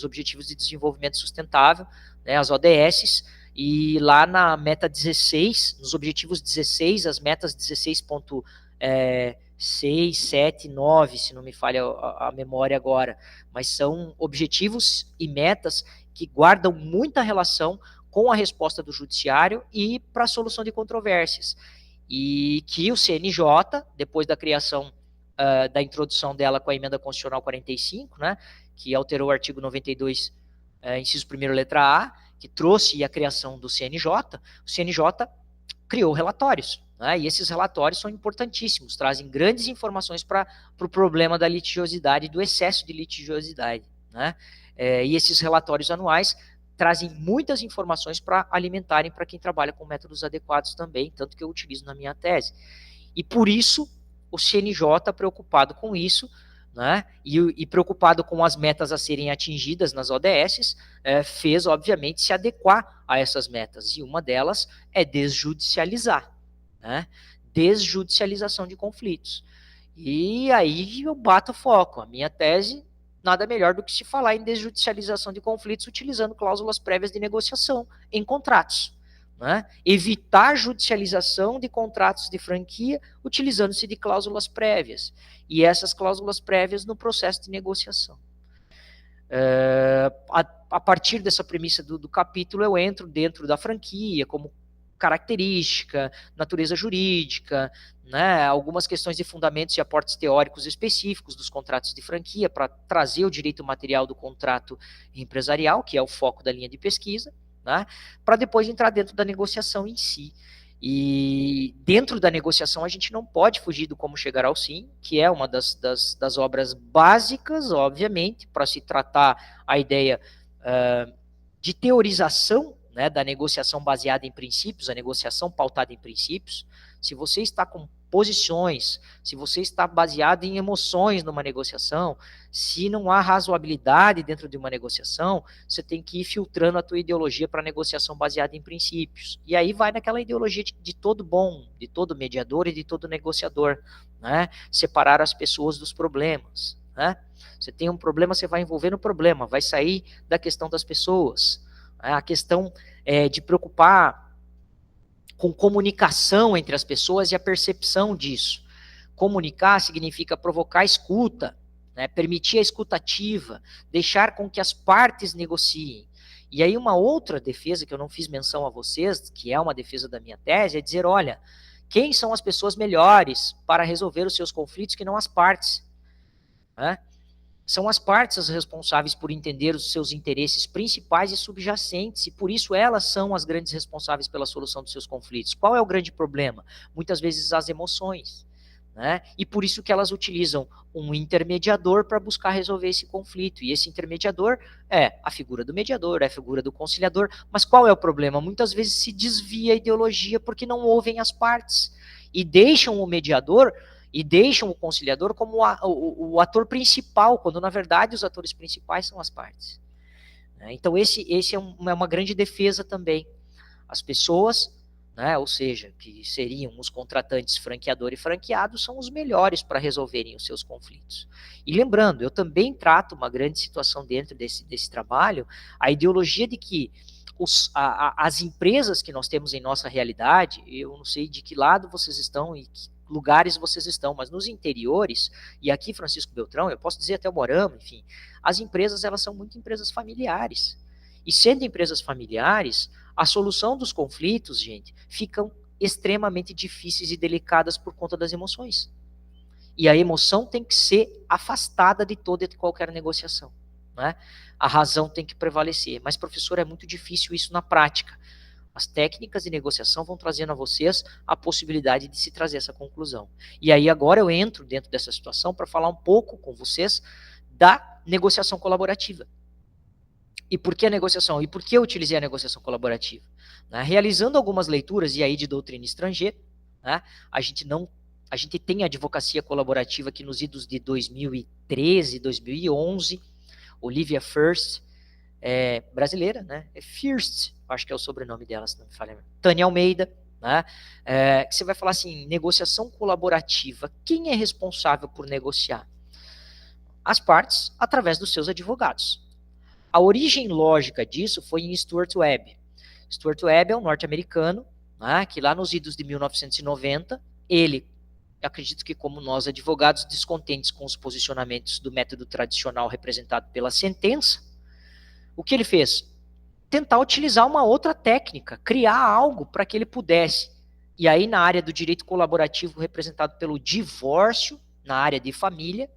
Objetivos de Desenvolvimento Sustentável, né, as ODS, e lá na meta 16, nos objetivos 16, as metas 16.6, 7, 9, se não me falha a memória agora, mas são objetivos e metas que guardam muita relação com a resposta do judiciário e para a solução de controvérsias. E que o CNJ, depois da criação da introdução dela com a emenda constitucional 45, né, que alterou o artigo 92, inciso 1º, letra A, que trouxe a criação do CNJ, o CNJ criou relatórios, né, e esses relatórios são importantíssimos, trazem grandes informações para o problema da litigiosidade, do excesso de litigiosidade, né, e esses relatórios anuais trazem muitas informações para alimentarem para quem trabalha com métodos adequados também, tanto que eu utilizo na minha tese. E por isso, o CNJ, preocupado com isso, né, e preocupado com as metas a serem atingidas nas ODS, fez, obviamente, se adequar a essas metas, e uma delas é desjudicializar, né, desjudicialização de conflitos. E aí eu bato foco, a minha tese, nada melhor do que se falar em desjudicialização de conflitos utilizando cláusulas prévias de negociação em contratos, né? Evitar judicialização de contratos de franquia utilizando-se de cláusulas prévias, e essas cláusulas prévias no processo de negociação. A partir dessa premissa do capítulo, eu entro dentro da franquia, como característica, natureza jurídica, né, algumas questões de fundamentos e aportes teóricos específicos dos contratos de franquia, para trazer o direito material do contrato empresarial, que é o foco da linha de pesquisa, né, para depois entrar dentro da negociação em si. E dentro da negociação a gente não pode fugir do Como Chegar ao Sim, que é uma das obras básicas, obviamente, para se tratar a ideia de teorização, né, da negociação baseada em princípios, a negociação pautada em princípios. Se você está com posições, se você está baseado em emoções numa negociação, se não há razoabilidade dentro de uma negociação, você tem que ir filtrando a tua ideologia para negociação baseada em princípios. E aí vai naquela ideologia de todo bom, de todo mediador e de todo negociador, né? Separar as pessoas dos problemas, né? Você tem um problema, você vai envolver no problema, vai sair da questão das pessoas. A questão de preocupar com comunicação entre as pessoas e a percepção disso. Comunicar significa provocar a escuta, né, permitir a escuta ativa, deixar com que as partes negociem. E aí uma outra defesa que eu não fiz menção a vocês, que é uma defesa da minha tese, é dizer, olha, quem são as pessoas melhores para resolver os seus conflitos que não as partes? Né? São as partes as responsáveis por entender os seus interesses principais e subjacentes, e por isso elas são as grandes responsáveis pela solução dos seus conflitos. Qual é o grande problema? Muitas vezes as emoções, né? E por isso que elas utilizam um intermediador para buscar resolver esse conflito, e esse intermediador é a figura do mediador, é a figura do conciliador. Mas qual é o problema? Muitas vezes se desvia a ideologia porque não ouvem as partes, e deixam o mediador e deixam o conciliador como o ator principal, quando na verdade os atores principais são as partes. Então esse é uma grande defesa também. As pessoas, né, ou seja, que seriam os contratantes franqueador e franqueado, são os melhores para resolverem os seus conflitos. E lembrando, eu também trato uma grande situação dentro desse trabalho, a ideologia de que as empresas que nós temos em nossa realidade, eu não sei de que lado vocês estão e lugares vocês estão, mas nos interiores, e aqui Francisco Beltrão, eu posso dizer até o Moarama, enfim, as empresas, elas são muito empresas familiares. E sendo empresas familiares, a solução dos conflitos, gente, ficam extremamente difíceis e delicadas por conta das emoções. E a emoção tem que ser afastada de toda e qualquer negociação, né? A razão tem que prevalecer. Mas, professor, é muito difícil isso na prática. As técnicas de negociação vão trazendo a vocês a possibilidade de se trazer essa conclusão. E aí agora eu entro dentro dessa situação para falar um pouco com vocês da negociação colaborativa. E por que a negociação? E por que eu utilizei a negociação colaborativa? Né? Realizando algumas leituras, e aí de doutrina estrangeira, né? A gente tem a advocacia colaborativa aqui nos idos de 2013, 2011, Olivia First, brasileira, né? First, acho que é o sobrenome dela, se não me falha. Tânia Almeida, né? Que você vai falar assim, negociação colaborativa, quem é responsável por negociar? As partes, através dos seus advogados. A origem lógica disso foi em Stuart Webb. Stuart Webb é um norte-americano, né, que lá nos idos de 1990, ele, acredito que como nós advogados descontentes com os posicionamentos do método tradicional representado pela sentença, o que ele fez? Tentar utilizar uma outra técnica, criar algo para que ele pudesse. E aí na área do direito colaborativo representado pelo divórcio, na área de família,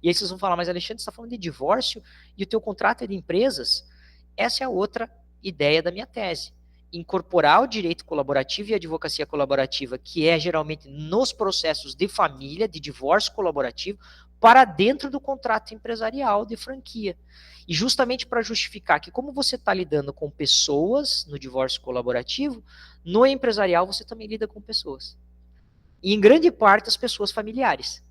e aí vocês vão falar, mas Alexandre, você está falando de divórcio e o teu contrato é de empresas? Essa é a outra ideia da minha tese. Incorporar o direito colaborativo e a advocacia colaborativa, que é geralmente nos processos de família, de divórcio colaborativo, para dentro do contrato empresarial de franquia. E justamente para justificar que como você está lidando com pessoas no divórcio colaborativo, no empresarial você também lida com pessoas. E em grande parte as pessoas familiares.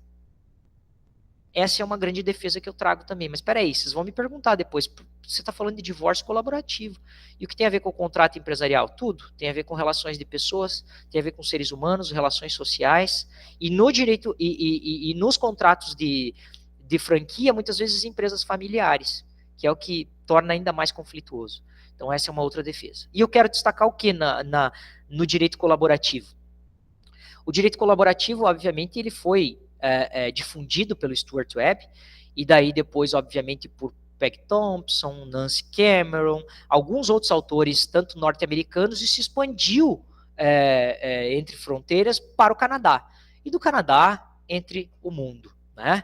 Essa é uma grande defesa que eu trago também. Mas espera aí, vocês vão me perguntar depois, você está falando de divórcio colaborativo. E o que tem a ver com o contrato empresarial? Tudo. Tem a ver com relações de pessoas, tem a ver com seres humanos, relações sociais. E no direito e nos contratos de franquia, muitas vezes empresas familiares, que é o que torna ainda mais conflituoso. Então essa é uma outra defesa. E eu quero destacar o que no direito colaborativo? O direito colaborativo, obviamente, ele foi difundido pelo Stuart Webb, e daí depois, obviamente, por Peg Thompson, Nancy Cameron, alguns outros autores, tanto norte-americanos, e se expandiu entre fronteiras para o Canadá, e do Canadá entre o mundo, né?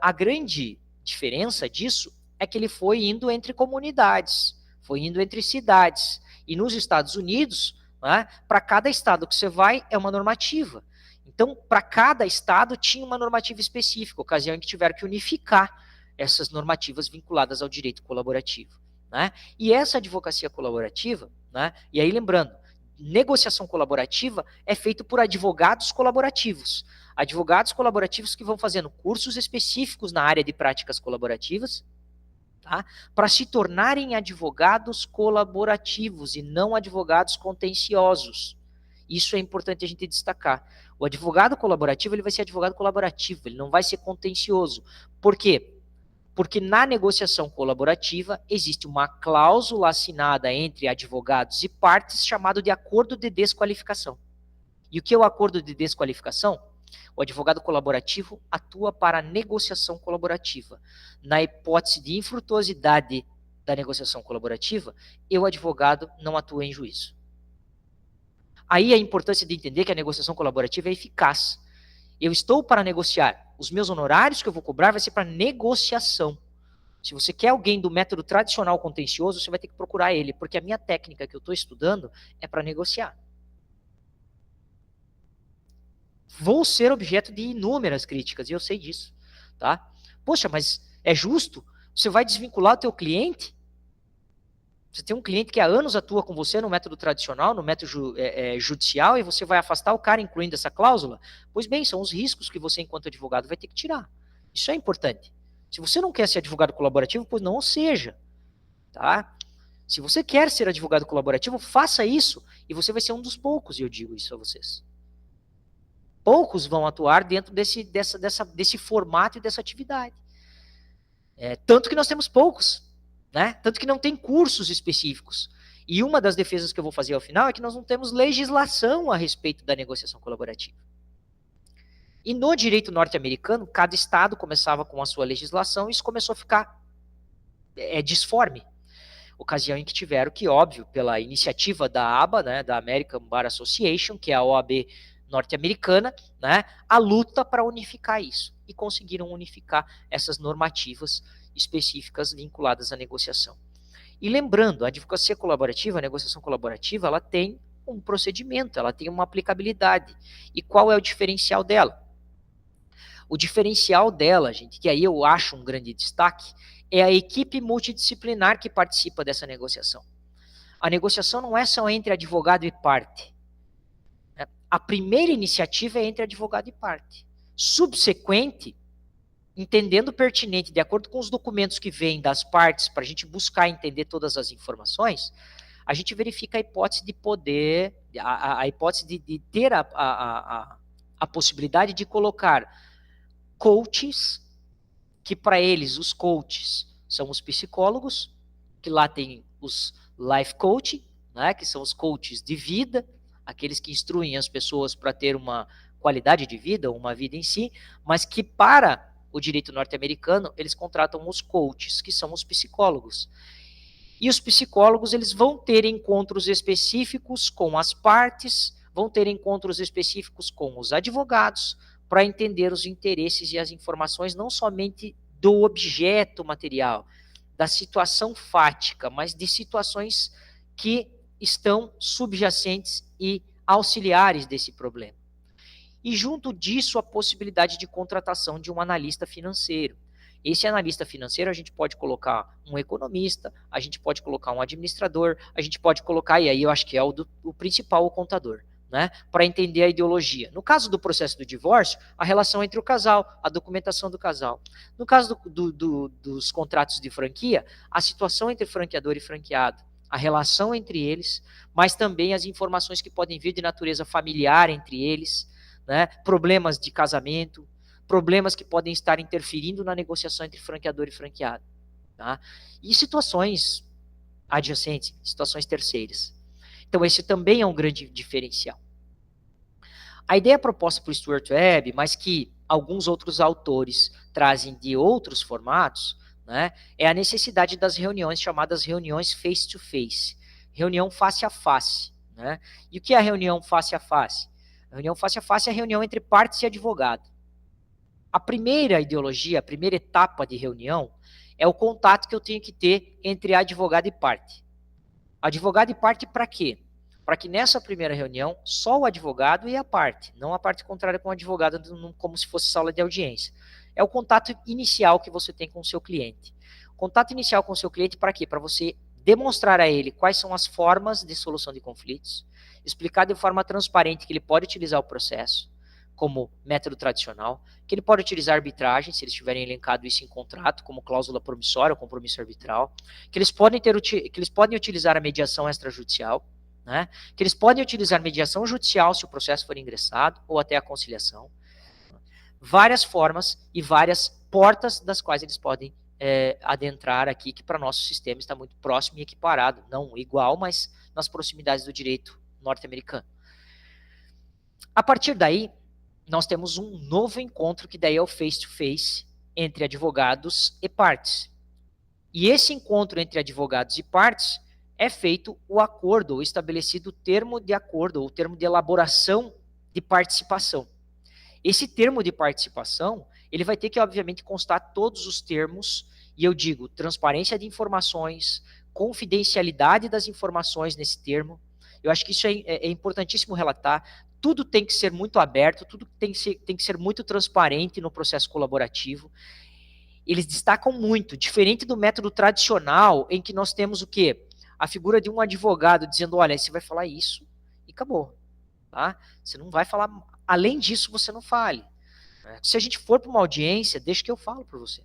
A grande diferença disso é que ele foi indo entre comunidades, foi indo entre cidades, e nos Estados Unidos, né, para cada estado que você vai, é uma normativa. Então, para cada estado tinha uma normativa específica, ocasião em que tiveram que unificar essas normativas vinculadas ao direito colaborativo, né? E essa advocacia colaborativa, né? E aí lembrando, negociação colaborativa é feito por advogados colaborativos que vão fazendo cursos específicos na área de práticas colaborativas, tá? Para se tornarem advogados colaborativos e não advogados contenciosos. Isso é importante a gente destacar. O advogado colaborativo, ele vai ser advogado colaborativo, ele não vai ser contencioso. Por quê? Porque na negociação colaborativa existe uma cláusula assinada entre advogados e partes chamado de acordo de desqualificação. E o que é o acordo de desqualificação? O advogado colaborativo atua para a negociação colaborativa. Na hipótese de infrutuosidade da negociação colaborativa, eu, advogado, não atuo em juízo. Aí a importância de entender que a negociação colaborativa é eficaz. Eu estou para negociar. Os meus honorários que eu vou cobrar vai ser para negociação. Se você quer alguém do método tradicional contencioso, você vai ter que procurar ele, porque a minha técnica que eu estou estudando é para negociar. Vou ser objeto de inúmeras críticas, e eu sei disso. Tá? Poxa, mas é justo? Você vai desvincular o teu cliente? Você tem um cliente que há anos atua com você no método tradicional, no método judicial, e você vai afastar o cara incluindo essa cláusula? Pois bem, são os riscos que você, enquanto advogado, vai ter que tirar. Isso é importante. Se você não quer ser advogado colaborativo, pois não o seja. Tá? Se você quer ser advogado colaborativo, faça isso, e você vai ser um dos poucos, e eu digo isso a vocês. Poucos vão atuar dentro desse formato e dessa atividade. Tanto que nós temos poucos. Né? Tanto que não tem cursos específicos. E uma das defesas que eu vou fazer ao final é que nós não temos legislação a respeito da negociação colaborativa. E no direito norte-americano, cada estado começava com a sua legislação e isso começou a ficar disforme. Ocasião em que tiveram que, óbvio, pela iniciativa da ABA, né, da American Bar Association, que é a OAB norte-americana, né, a luta para unificar isso. E conseguiram unificar essas normativas específicas vinculadas à negociação. E lembrando, a advocacia colaborativa, a negociação colaborativa, ela tem um procedimento, ela tem uma aplicabilidade. E qual é o diferencial dela? O diferencial dela, gente, que aí eu acho um grande destaque, é a equipe multidisciplinar que participa dessa negociação. A negociação não é só entre advogado e parte. A primeira iniciativa é entre advogado e parte. Subsequente, entendendo pertinente, de acordo com os documentos que vêm das partes, para a gente buscar entender todas as informações, a gente verifica a hipótese de poder, a hipótese de ter a possibilidade de colocar coaches, que para eles os coaches são os psicólogos, que lá tem os life coaching, né, que são os coaches de vida, aqueles que instruem as pessoas para ter uma qualidade de vida, uma vida em si, mas que para o direito norte-americano, eles contratam os coaches, que são os psicólogos. E os psicólogos, eles vão ter encontros específicos com as partes, vão ter encontros específicos com os advogados, para entender os interesses e as informações, não somente do objeto material, da situação fática, mas de situações que estão subjacentes e auxiliares desse problema. E junto disso, a possibilidade de contratação de um analista financeiro. Esse analista financeiro, a gente pode colocar um economista, a gente pode colocar um administrador, a gente pode colocar, e aí eu acho que é o principal, o contador, né, para entender a ideologia. No caso do processo do divórcio, a relação entre o casal, a documentação do casal. No caso dos contratos de franquia, a situação entre franqueador e franqueado, a relação entre eles, mas também as informações que podem vir de natureza familiar entre eles, né, problemas de casamento, problemas que podem estar interferindo na negociação entre franqueador e franqueado. Tá? E situações adjacentes, situações terceiras. Então, esse também é um grande diferencial. A ideia proposta por Stuart Webb, mas que alguns outros autores trazem de outros formatos, né, é a necessidade das reuniões chamadas reuniões face-to-face, reunião face a face. Né? E o que é a reunião face a face? A reunião face a face é a reunião entre partes e advogado. A primeira ideologia, a primeira etapa de reunião é o contato que eu tenho que ter entre advogado e parte. Advogado e parte para quê? Para que nessa primeira reunião, só o advogado e a parte, não a parte contrária com o advogado, como se fosse sala de audiência. É o contato inicial que você tem com o seu cliente. Contato inicial com o seu cliente para quê? Para você demonstrar a ele quais são as formas de solução de conflitos, explicar de forma transparente que ele pode utilizar o processo como método tradicional, que ele pode utilizar arbitragem, se eles tiverem elencado isso em contrato, como cláusula promissória ou compromisso arbitral, que eles podem utilizar a mediação extrajudicial, né? Que eles podem utilizar mediação judicial se o processo for ingressado, ou até a conciliação. Várias formas e várias portas das quais eles podem adentrar aqui, que para nosso sistema está muito próximo e equiparado, não igual, mas nas proximidades do direito norte-americano. A partir daí, nós temos um novo encontro, que daí é o face-to-face, entre advogados e partes. E esse encontro entre advogados e partes é feito o acordo, ou estabelecido o termo de acordo, ou o termo de elaboração de participação. Esse termo de participação, ele vai ter que, obviamente, constar todos os termos, e eu digo, transparência de informações, confidencialidade das informações nesse termo. Eu acho que isso é importantíssimo relatar. Tudo tem que ser muito aberto, tudo tem que ser muito transparente no processo colaborativo. Eles destacam muito, diferente do método tradicional, em que nós temos o quê? A figura de um advogado dizendo, olha, você vai falar isso e acabou. Tá? Você não vai falar, além disso, você não fale. Se a gente for para uma audiência, deixa que eu falo para você.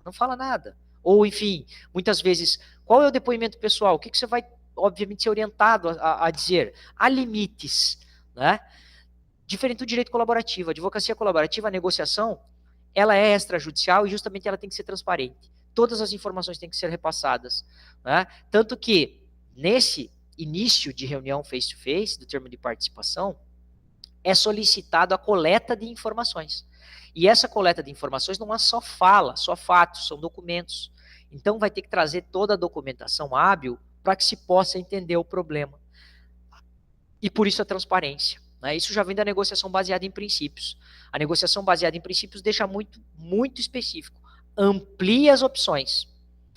Não fala nada. Ou, enfim, muitas vezes, qual é o depoimento pessoal? O que você vai, obviamente, ser orientado a dizer? Há limites. Né? Diferente do direito colaborativo. A advocacia colaborativa, a negociação, ela é extrajudicial e justamente ela tem que ser transparente. Todas as informações têm que ser repassadas. Né? Tanto que, nesse início de reunião face-to-face, do termo de participação, é solicitado a coleta de informações. E essa coleta de informações não é só fala, só fatos, são documentos. Então vai ter que trazer toda a documentação hábil para que se possa entender o problema. E por isso a transparência. Né? Isso já vem da negociação baseada em princípios. A negociação baseada em princípios deixa muito específico. Amplie as opções.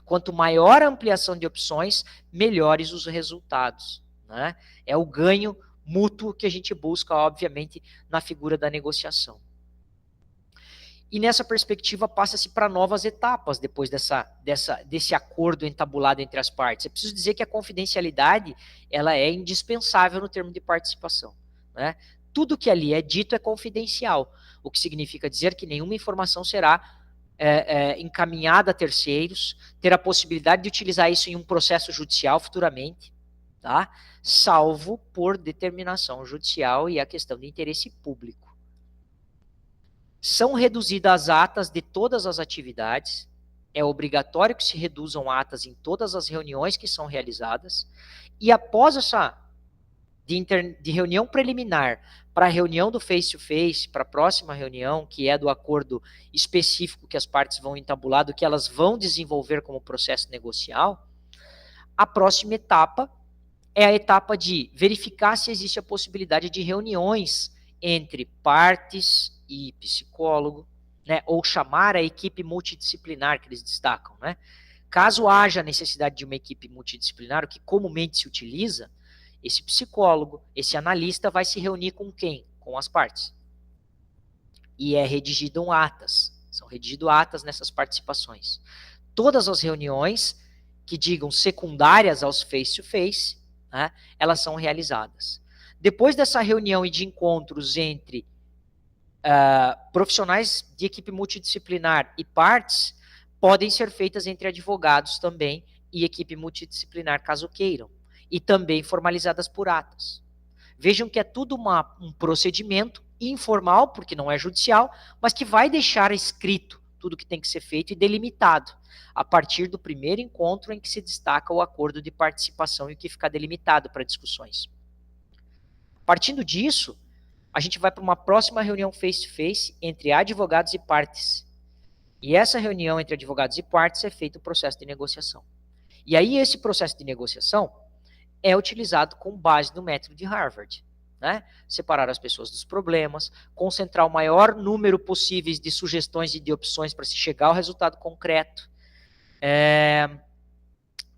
Quanto maior a ampliação de opções, melhores os resultados. Né? É o ganho mútuo que a gente busca, obviamente, na figura da negociação. E nessa perspectiva passa-se para novas etapas depois desse acordo entabulado entre as partes. É preciso dizer que a confidencialidade ela é indispensável no termo de participação. Né? Tudo que ali é dito é confidencial, o que significa dizer que nenhuma informação será encaminhada a terceiros, ter a possibilidade de utilizar isso em um processo judicial futuramente, tá? Salvo por determinação judicial e a questão de interesse público. São reduzidas as atas de todas as atividades, é obrigatório que se reduzam atas em todas as reuniões que são realizadas, e após essa de reunião preliminar para a reunião do face-to-face, para a próxima reunião, que é do acordo específico que as partes vão entabular, do que elas vão desenvolver como processo negocial, a próxima etapa é a etapa de verificar se existe a possibilidade de reuniões entre partes e psicólogo, né, ou chamar a equipe multidisciplinar que eles destacam. Né? Caso haja necessidade de uma equipe multidisciplinar, o que comumente se utiliza, esse psicólogo, esse analista vai se reunir com quem? Com as partes. E é redigido atas. São redigidas atas nessas participações. Todas as reuniões que digam secundárias aos face-to-face, né, elas são realizadas. Depois dessa reunião e de encontros entre profissionais de equipe multidisciplinar e partes, podem ser feitas entre advogados também e equipe multidisciplinar, caso queiram. E também formalizadas por atas. Vejam que é tudo um procedimento informal, porque não é judicial, mas que vai deixar escrito tudo que tem que ser feito e delimitado, a partir do primeiro encontro em que se destaca o acordo de participação e o que fica delimitado para discussões. Partindo disso, a gente vai para uma próxima reunião face-to-face entre advogados e partes. E essa reunião entre advogados e partes é feito o processo de negociação. E aí esse processo de negociação é utilizado com base no método de Harvard. Né? Separar as pessoas dos problemas, concentrar o maior número possível de sugestões e de opções para se chegar ao resultado concreto.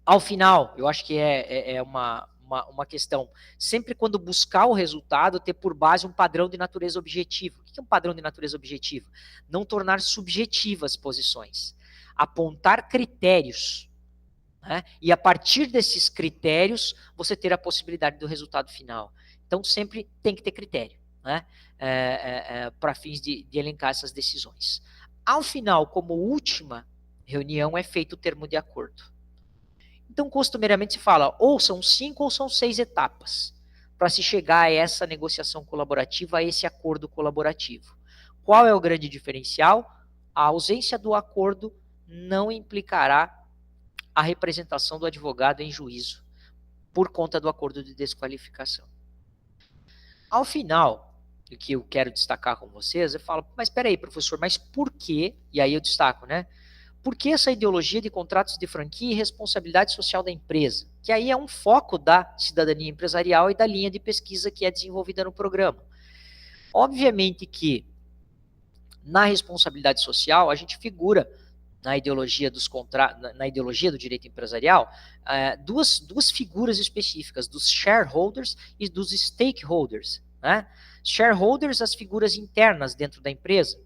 Ao final, eu acho que é uma questão, sempre quando buscar o resultado, ter por base um padrão de natureza objetiva. O que é um padrão de natureza objetiva? Não tornar subjetivas posições. Apontar critérios. Né? E a partir desses critérios, você ter a possibilidade do resultado final. Então, sempre tem que ter critério, né? Para fins de elencar essas decisões. Ao final, como última reunião, é feito o termo de acordo. Então, costumeiramente se fala, ou são 5 ou são 6 etapas, para se chegar a essa negociação colaborativa, a esse acordo colaborativo. Qual é o grande diferencial? A ausência do acordo não implicará a representação do advogado em juízo, por conta do acordo de desqualificação. Ao final, o que eu quero destacar com vocês, eu falo, mas espera aí, professor, mas por quê? E aí eu destaco, né? Por que essa ideologia de contratos de franquia e responsabilidade social da empresa? Que aí é um foco da cidadania empresarial e da linha de pesquisa que é desenvolvida no programa. Obviamente que na responsabilidade social a gente figura na ideologia na ideologia do direito empresarial, duas figuras específicas, dos shareholders e dos stakeholders. Né? Shareholders, as figuras internas dentro da empresa,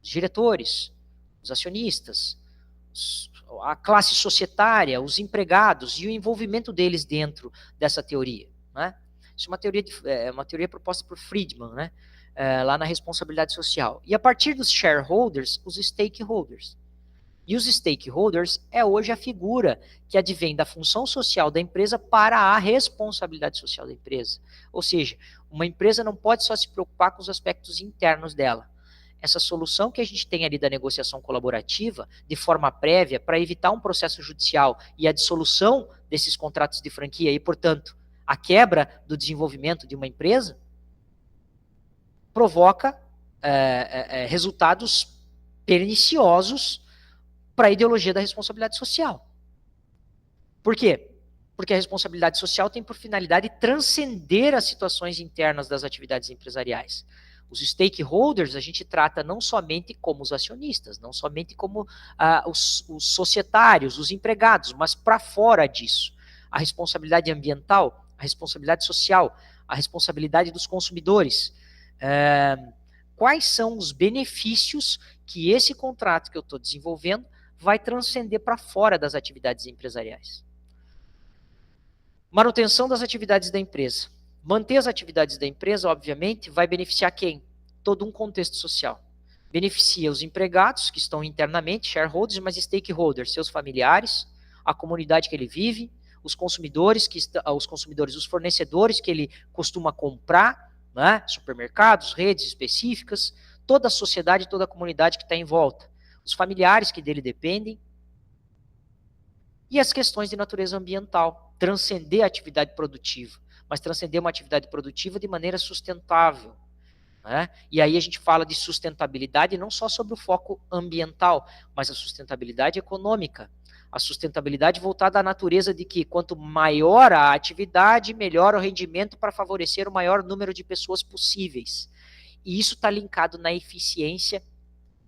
os diretores, os acionistas, a classe societária, os empregados e o envolvimento deles dentro dessa teoria. Né? Isso é uma teoria proposta por Friedman, né? Lá na responsabilidade social. E a partir dos shareholders, os stakeholders. E os stakeholders é hoje a figura que advém da função social da empresa para a responsabilidade social da empresa. Ou seja, uma empresa não pode só se preocupar com os aspectos internos dela. Essa solução que a gente tem ali da negociação colaborativa, de forma prévia, para evitar um processo judicial e a dissolução desses contratos de franquia e, portanto, a quebra do desenvolvimento de uma empresa, provoca resultados perniciosos para a ideologia da responsabilidade social. Por quê? Porque a responsabilidade social tem por finalidade transcender as situações internas das atividades empresariais. Os stakeholders a gente trata não somente como os acionistas, não somente como os societários, os empregados, mas para fora disso. A responsabilidade ambiental, a responsabilidade social, a responsabilidade dos consumidores. Quais são os benefícios que esse contrato que eu estou desenvolvendo vai transcender para fora das atividades empresariais? Manutenção das atividades da empresa. Manter as atividades da empresa, obviamente, vai beneficiar quem? Todo um contexto social. Beneficia os empregados, que estão internamente, shareholders, mas stakeholders, seus familiares, a comunidade que ele vive, os consumidores, os fornecedores que ele costuma comprar, né? Supermercados, redes específicas, toda a sociedade, toda a comunidade que está em volta, os familiares que dele dependem, e as questões de natureza ambiental, transcender a atividade produtiva, mas transcender uma atividade produtiva de maneira sustentável. Né? E aí a gente fala de sustentabilidade não só sobre o foco ambiental, mas a sustentabilidade econômica. A sustentabilidade voltada à natureza de que quanto maior a atividade, melhor o rendimento para favorecer o maior número de pessoas possíveis. E isso está linkado na eficiência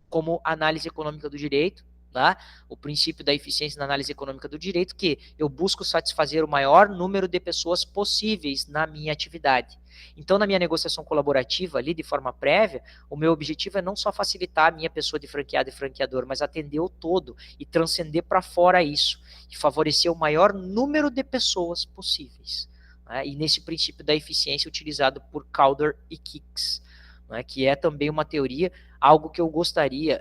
como análise econômica do direito, tá? O princípio da eficiência na análise econômica do direito, que eu busco satisfazer o maior número de pessoas possíveis na minha atividade. Então, na minha negociação colaborativa, ali de forma prévia, o meu objetivo é não só facilitar a minha pessoa de franqueado e franqueador, mas atender o todo e transcender para fora isso, e favorecer o maior número de pessoas possíveis. Né? E nesse princípio da eficiência utilizado por Calder e Kicks, né? Que é também uma teoria, algo que eu gostaria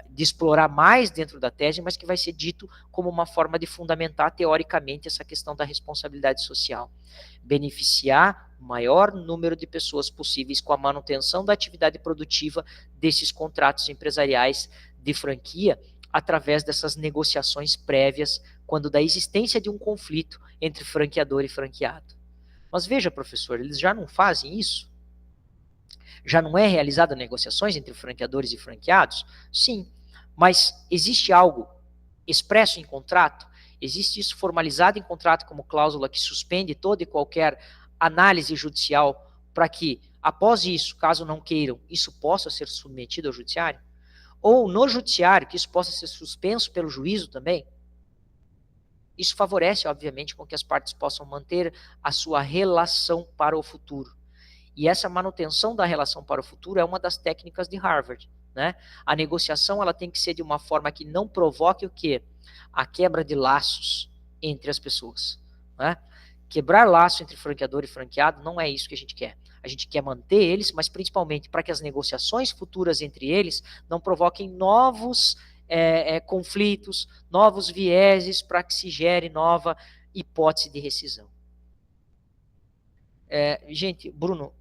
de explorar mais dentro da tese, mas que vai ser dito como uma forma de fundamentar teoricamente essa questão da responsabilidade social. Beneficiar o maior número de pessoas possíveis com a manutenção da atividade produtiva desses contratos empresariais de franquia, através dessas negociações prévias, quando da existência de um conflito entre franqueador e franqueado. Mas veja, professor, eles já não fazem isso? Já não é realizada negociações entre franqueadores e franqueados? Sim, mas existe algo expresso em contrato? Existe isso formalizado em contrato como cláusula que suspende toda e qualquer análise judicial para que, após isso, caso não queiram, isso possa ser submetido ao judiciário? Ou no judiciário, que isso possa ser suspenso pelo juízo também? Isso favorece, obviamente, com que as partes possam manter a sua relação para o futuro. E essa manutenção da relação para o futuro é uma das técnicas de Harvard. Né? A negociação ela tem que ser de uma forma que não provoque o quê? A quebra de laços entre as pessoas. Né? Quebrar laço entre franqueador e franqueado não é isso que a gente quer. A gente quer manter eles, mas principalmente para que as negociações futuras entre eles não provoquem novos conflitos, novos vieses para que se gere nova hipótese de rescisão. Gente, Bruno,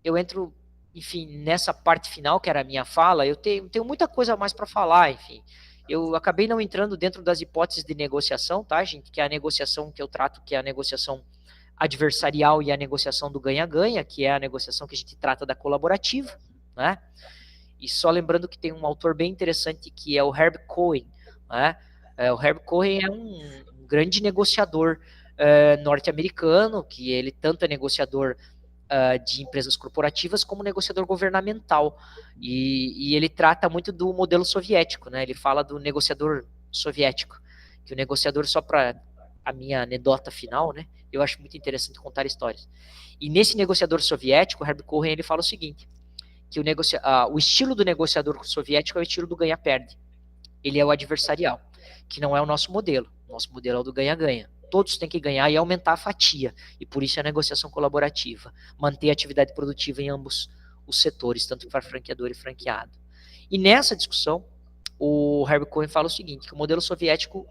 eu entro, enfim, nessa parte final, que era a minha fala, eu tenho muita coisa a mais para falar, enfim. Eu acabei não entrando dentro das hipóteses de negociação, tá, gente? Que é a negociação que eu trato, que é a negociação adversarial e a negociação do ganha-ganha, que é a negociação que a gente trata da colaborativa, né? E só lembrando que tem um autor bem interessante, que é o Herb Cohen, né? O Herb Cohen é um grande negociador norte-americano, que ele tanto é negociador de empresas corporativas como negociador governamental, e ele trata muito do modelo soviético, né? Ele fala do negociador soviético, que o negociador, só para a minha anedota final, né? Eu acho muito interessante contar histórias. E nesse negociador soviético, o Herb Cohen, ele fala o seguinte, que o estilo do negociador soviético é o estilo do ganha-perde. Ele é o adversarial, que não é o nosso modelo. O nosso modelo é o do ganha-ganha. Todos têm que ganhar e aumentar a fatia. E por isso é a negociação colaborativa. Manter a atividade produtiva em ambos os setores, tanto para franqueador e franqueado. E nessa discussão, o Herb Cohen fala o seguinte, que o modelo soviético,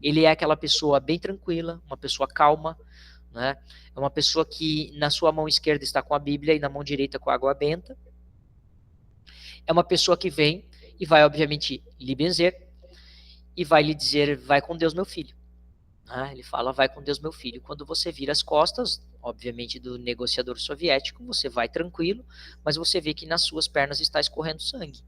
ele é aquela pessoa bem tranquila, uma pessoa calma, né? É uma pessoa que na sua mão esquerda está com a Bíblia e na mão direita com a água benta. É uma pessoa que vem e vai, obviamente, lhe benzer e vai lhe dizer, vai com Deus, meu filho. né? Ele fala, vai com Deus, meu filho. Quando você vira as costas, obviamente do negociador soviético, você vai tranquilo, mas você vê que nas suas pernas está escorrendo sangue.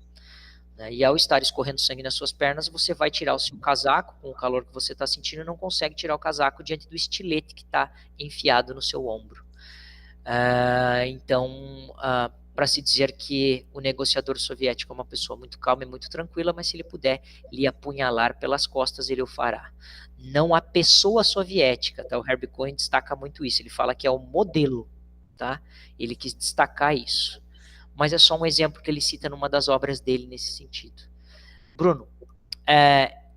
Né? E ao estar escorrendo sangue nas suas pernas, você vai tirar o seu casaco, com o calor que você está sentindo, não consegue tirar o casaco diante do estilete que está enfiado no seu ombro. Então, para se dizer que o negociador soviético é uma pessoa muito calma e muito tranquila, mas se ele puder lhe apunhalar pelas costas, ele o fará. Não a pessoa soviética, tá? O Herbie Cohen destaca muito isso, ele fala que é o modelo, tá? Ele quis destacar isso. Mas é só um exemplo que ele cita numa das obras dele nesse sentido. Bruno,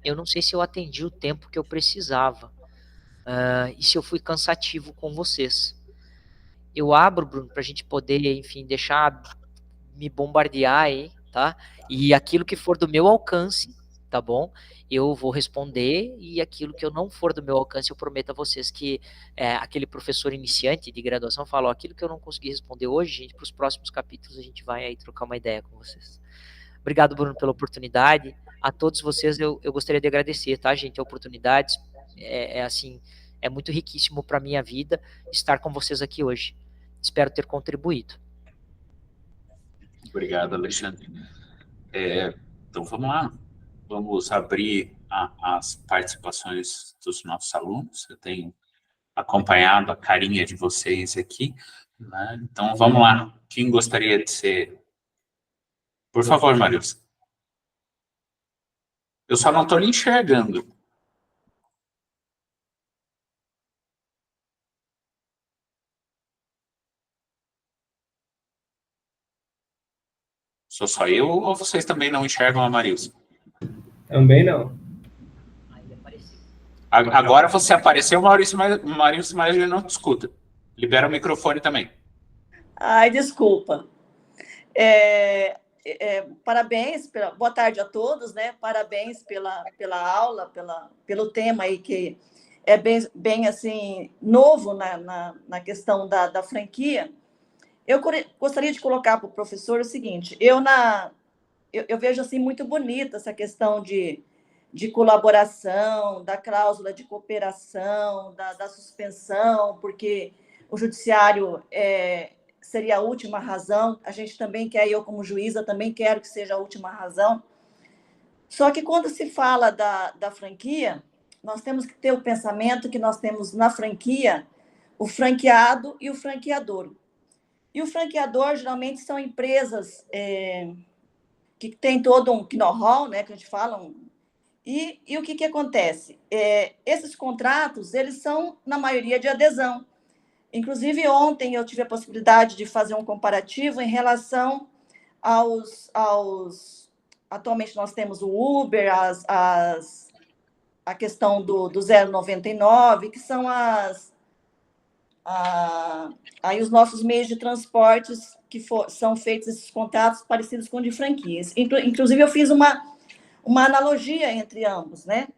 eu não sei se eu atendi o tempo que eu precisava, e se eu fui cansativo com vocês. Eu abro, Bruno, para a gente poder, enfim, deixar me bombardear aí, tá? E aquilo que for do meu alcance, tá bom? Eu vou responder, e aquilo que eu não for do meu alcance, eu prometo a vocês que aquele professor iniciante de graduação falou, aquilo que eu não consegui responder hoje, gente, para os próximos capítulos a gente vai aí trocar uma ideia com vocês. Obrigado, Bruno, pela oportunidade. A todos vocês eu gostaria de agradecer, tá, gente? A oportunidade assim, é muito riquíssimo para minha vida estar com vocês aqui hoje. Espero ter contribuído. Obrigado, Alexandre. Então, vamos lá. Vamos abrir as participações dos nossos alunos. Eu tenho acompanhado a carinha de vocês aqui, né? Então, vamos lá. Quem gostaria de ser... Por favor, Marius. Eu só não estou lhe enxergando. Sou só eu ou vocês também não enxergam a Marilson? Também não. Agora você apareceu, Maurício, mas ele não te escuta. Libera o microfone também. Ai, desculpa. Parabéns, boa tarde a todos, né? Parabéns pela aula, pelo tema aí, que é bem assim, novo na questão da franquia. Eu gostaria de colocar para o professor o seguinte: eu vejo assim muito bonita essa questão de colaboração, da cláusula de cooperação, da suspensão, porque o judiciário seria a última razão. A gente também quer, eu como juíza também quero que seja a última razão. Só que quando se fala da franquia, nós temos que ter o pensamento que nós temos na franquia o franqueado e o franqueador. E o franqueador, geralmente, são empresas que têm todo um know-how, né, que a gente fala. E o que acontece? Esses contratos, eles são, na maioria, de adesão. Inclusive, ontem eu tive a possibilidade de fazer um comparativo em relação aos atualmente, nós temos o Uber, a questão do 099, que são aí os nossos meios de transportes que são feitos esses contratos parecidos com de franquias. Inclusive, eu fiz uma analogia entre ambos, né?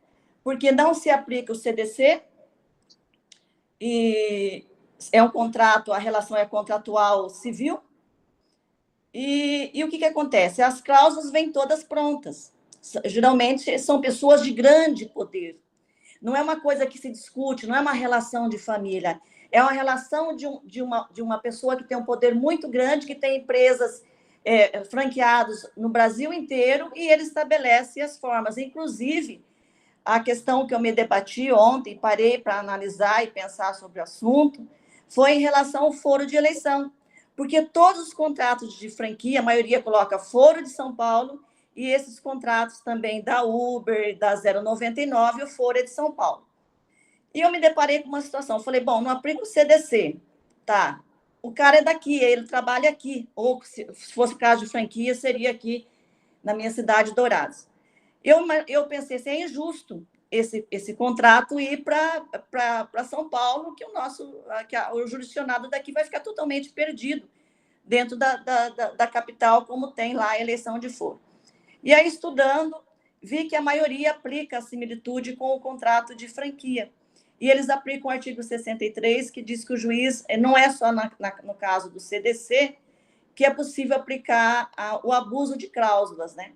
Porque não se aplica o CDC, e é um contrato, a relação é contratual civil, e o que acontece? As cláusulas vêm todas prontas. Geralmente, são pessoas de grande poder. Não é uma coisa que se discute, não é uma relação de família. É uma relação de uma pessoa que tem um poder muito grande, que tem empresas franqueadas no Brasil inteiro, e ele estabelece as formas. Inclusive, a questão que eu me debati ontem, parei para analisar e pensar sobre o assunto, foi em relação ao foro de eleição. Porque todos os contratos de franquia, a maioria coloca foro de São Paulo, e esses contratos também da Uber, da 099, o foro é de São Paulo. E eu me deparei com uma situação, falei, bom, não aplica o CDC, tá? O cara é daqui, ele trabalha aqui, ou se fosse caso de franquia, seria aqui na minha cidade, Dourados. Eu pensei assim, é injusto esse contrato ir para São Paulo, que o jurisdicionado daqui vai ficar totalmente perdido dentro da capital, como tem lá a eleição de foro. E aí, estudando, vi que a maioria aplica a similitude com o contrato de franquia. E eles aplicam o artigo 63, que diz que o juiz, não é só no caso do CDC, que é possível aplicar o abuso de cláusulas, né?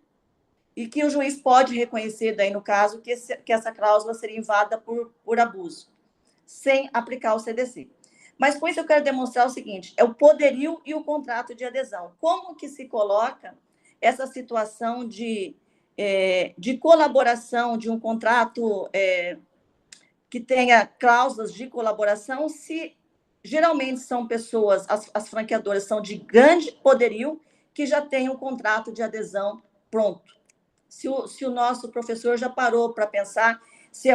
e que o juiz pode reconhecer, daí no caso, que essa cláusula seria inválida por abuso, sem aplicar o CDC. Mas com isso eu quero demonstrar o seguinte, é o poderio e o contrato de adesão. Como que se coloca essa situação de colaboração, de um contrato que tenha cláusulas de colaboração, se geralmente são pessoas, as franqueadoras são de grande poderio, que já têm um contrato de adesão pronto. Se o nosso professor já parou para pensar se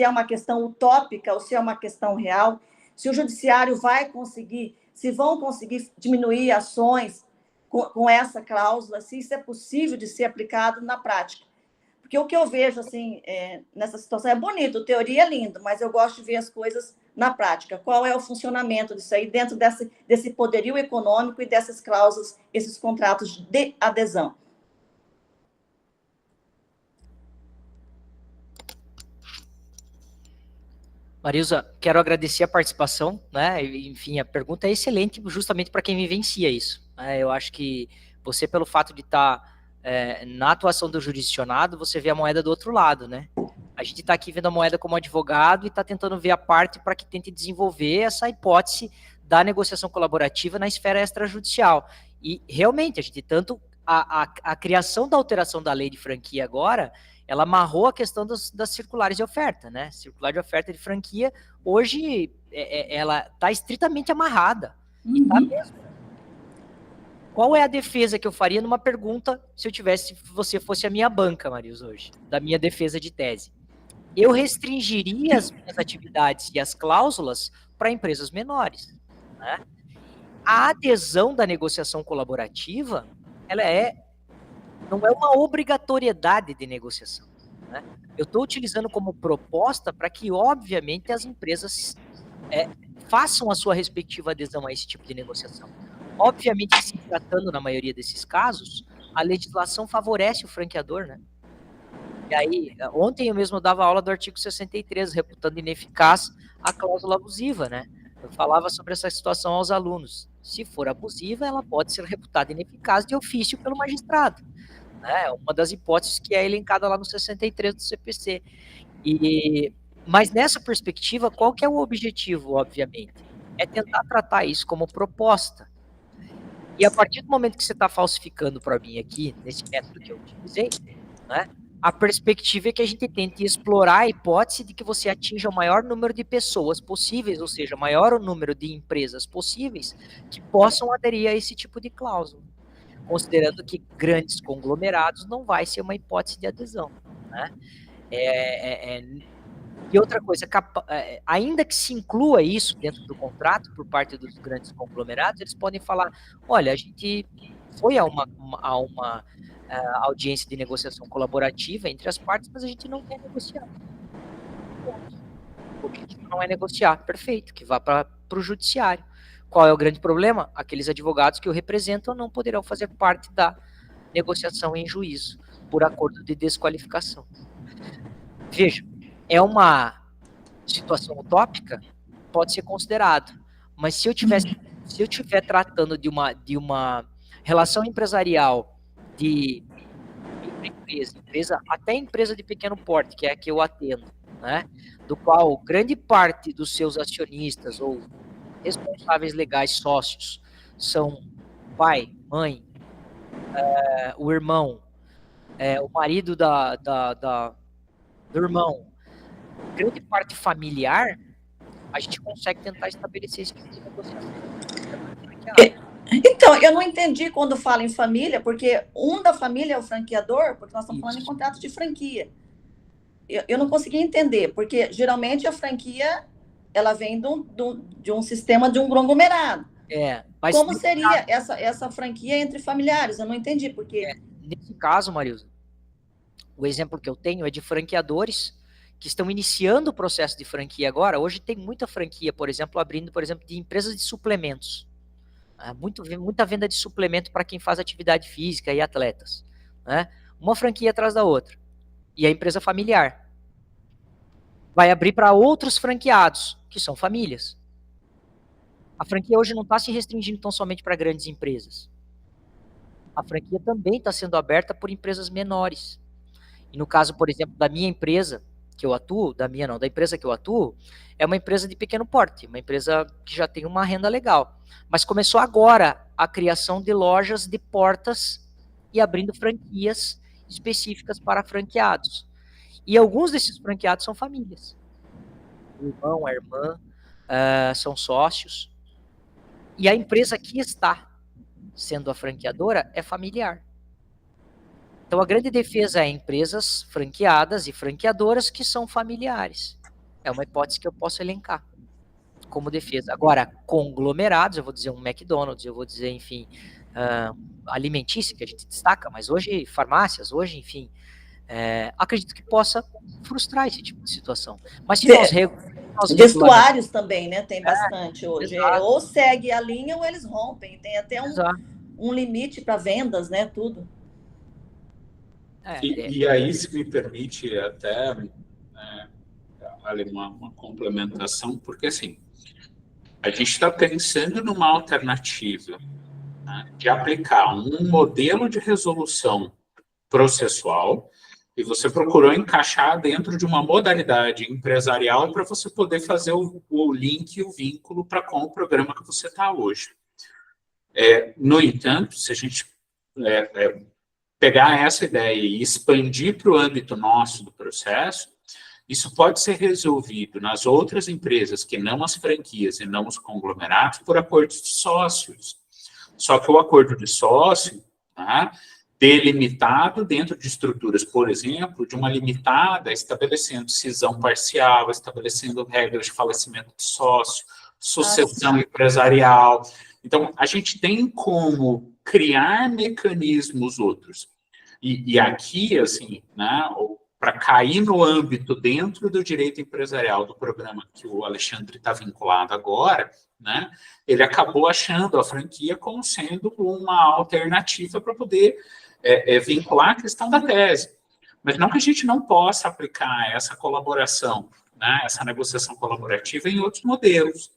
é uma questão utópica ou se é uma questão real, se o judiciário vai conseguir, se vão conseguir diminuir ações com essa cláusula, se isso é possível de ser aplicado na prática. Porque o que eu vejo assim, nessa situação é bonito, teoria é lindo, mas eu gosto de ver as coisas na prática. Qual é o funcionamento disso aí dentro desse poderio econômico e dessas cláusulas, esses contratos de adesão? Marilza, quero agradecer a participação, né? Enfim, a pergunta é excelente justamente para quem vivencia isso. Eu acho que você, pelo fato de estar na atuação do jurisdicionado, você vê a moeda do outro lado, né? A gente está aqui vendo a moeda como advogado e está tentando ver a parte para que tente desenvolver essa hipótese da negociação colaborativa na esfera extrajudicial. E, realmente, a gente tanto a criação da alteração da lei de franquia agora, ela amarrou a questão das circulares de oferta, né? Circular de oferta de franquia, hoje, ela está estritamente amarrada. E tá mesmo. Qual é a defesa que eu faria numa pergunta se você fosse a minha banca, Marilza, hoje, da minha defesa de tese? Eu restringiria as minhas atividades e as cláusulas para empresas menores, né? A adesão da negociação colaborativa, ela não é uma obrigatoriedade de negociação, né? Eu estou utilizando como proposta para que, obviamente, as empresas façam a sua respectiva adesão a esse tipo de negociação. Obviamente, se tratando, na maioria desses casos, a legislação favorece o franqueador, né? E aí, ontem eu mesmo dava aula do artigo 63, reputando ineficaz a cláusula abusiva, né? Eu falava sobre essa situação aos alunos. Se for abusiva, ela pode ser reputada ineficaz de ofício pelo magistrado, né? Uma das hipóteses que é elencada lá no 63 do CPC. Mas nessa perspectiva, qual que é o objetivo, obviamente? É tentar tratar isso como proposta. E a partir do momento que você está falsificando para mim aqui, nesse método que eu utilizei, né, a perspectiva é que a gente tente explorar a hipótese de que você atinja o maior número de pessoas possíveis, ou seja, o maior número de empresas possíveis que possam aderir a esse tipo de cláusula, considerando que grandes conglomerados não vai ser uma hipótese de adesão, né? E outra coisa, ainda que se inclua isso dentro do contrato por parte dos grandes conglomerados, eles podem falar, olha, a gente foi a uma audiência de negociação colaborativa entre as partes, mas a gente não quer negociar. O objetivo não é negociar, perfeito, que vá para o judiciário. Qual é o grande problema? Aqueles advogados que o representam não poderão fazer parte da negociação em juízo, por acordo de desqualificação. Veja, é uma situação utópica? Pode ser considerado. Mas se eu estiver tratando de uma relação empresarial de empresa, até empresa de pequeno porte, que é a que eu atendo, né, do qual grande parte dos seus acionistas ou responsáveis legais sócios são pai, mãe, o irmão, o marido do irmão, grande parte familiar, a gente consegue tentar estabelecer esse tipo de negociação. Então, eu não entendi quando fala em família, porque da família é o franqueador, porque nós estamos falando em contrato de franquia. Eu não consegui entender, porque geralmente a franquia ela vem de um sistema de um conglomerado. Mas como seria essa franquia entre familiares? Eu não entendi, porque... Nesse caso, Marilza, o exemplo que eu tenho é de franqueadores que estão iniciando o processo de franquia agora. Hoje tem muita franquia, por exemplo, abrindo, por exemplo, de empresas de suplementos. Muita venda de suplemento para quem faz atividade física e atletas, né? Uma franquia atrás da outra. E a empresa familiar vai abrir para outros franqueados, que são famílias. A franquia hoje não está se restringindo tão somente para grandes empresas. A franquia também está sendo aberta por empresas menores. E no caso, por exemplo, da minha empresa que eu atuo, da empresa que eu atuo, é uma empresa de pequeno porte, uma empresa que já tem uma renda legal. Mas começou agora a criação de lojas de portas e abrindo franquias específicas para franqueados. E alguns desses franqueados são famílias. O irmão, a irmã, são sócios. E a empresa que está sendo a franqueadora é familiar. Então, a grande defesa é empresas franqueadas e franqueadoras que são familiares. É uma hipótese que eu posso elencar como defesa. Agora, conglomerados, eu vou dizer um McDonald's, eu vou dizer, enfim, alimentícia, que a gente destaca, mas hoje, farmácias, hoje, enfim, acredito que possa frustrar esse tipo de situação. Mas se nós vestuários também, né? Tem bastante hoje. Exato. Ou segue a linha ou eles rompem. Tem até um limite para vendas, né? Tudo. E aí, se me permite até uma complementação, porque assim, a gente está pensando numa alternativa, né, de aplicar um modelo de resolução processual e você procurou encaixar dentro de uma modalidade empresarial para você poder fazer o link e o vínculo com o programa que você está hoje. No entanto, se a gente pegar essa ideia e expandir para o âmbito nosso do processo, isso pode ser resolvido nas outras empresas, que não as franquias e não os conglomerados, por acordos de sócios. Só que o acordo de sócio, tá, delimitado dentro de estruturas, por exemplo, de uma limitada, estabelecendo cisão parcial, estabelecendo regras de falecimento de sócio, sucessão empresarial. Então, a gente tem como criar mecanismos outros. E aqui, assim, né, para cair no âmbito dentro do direito empresarial do programa que o Alexandre está vinculado agora, né, ele acabou achando a franquia como sendo uma alternativa para poder vincular a questão da tese. Mas não que a gente não possa aplicar essa colaboração, né, essa negociação colaborativa em outros modelos.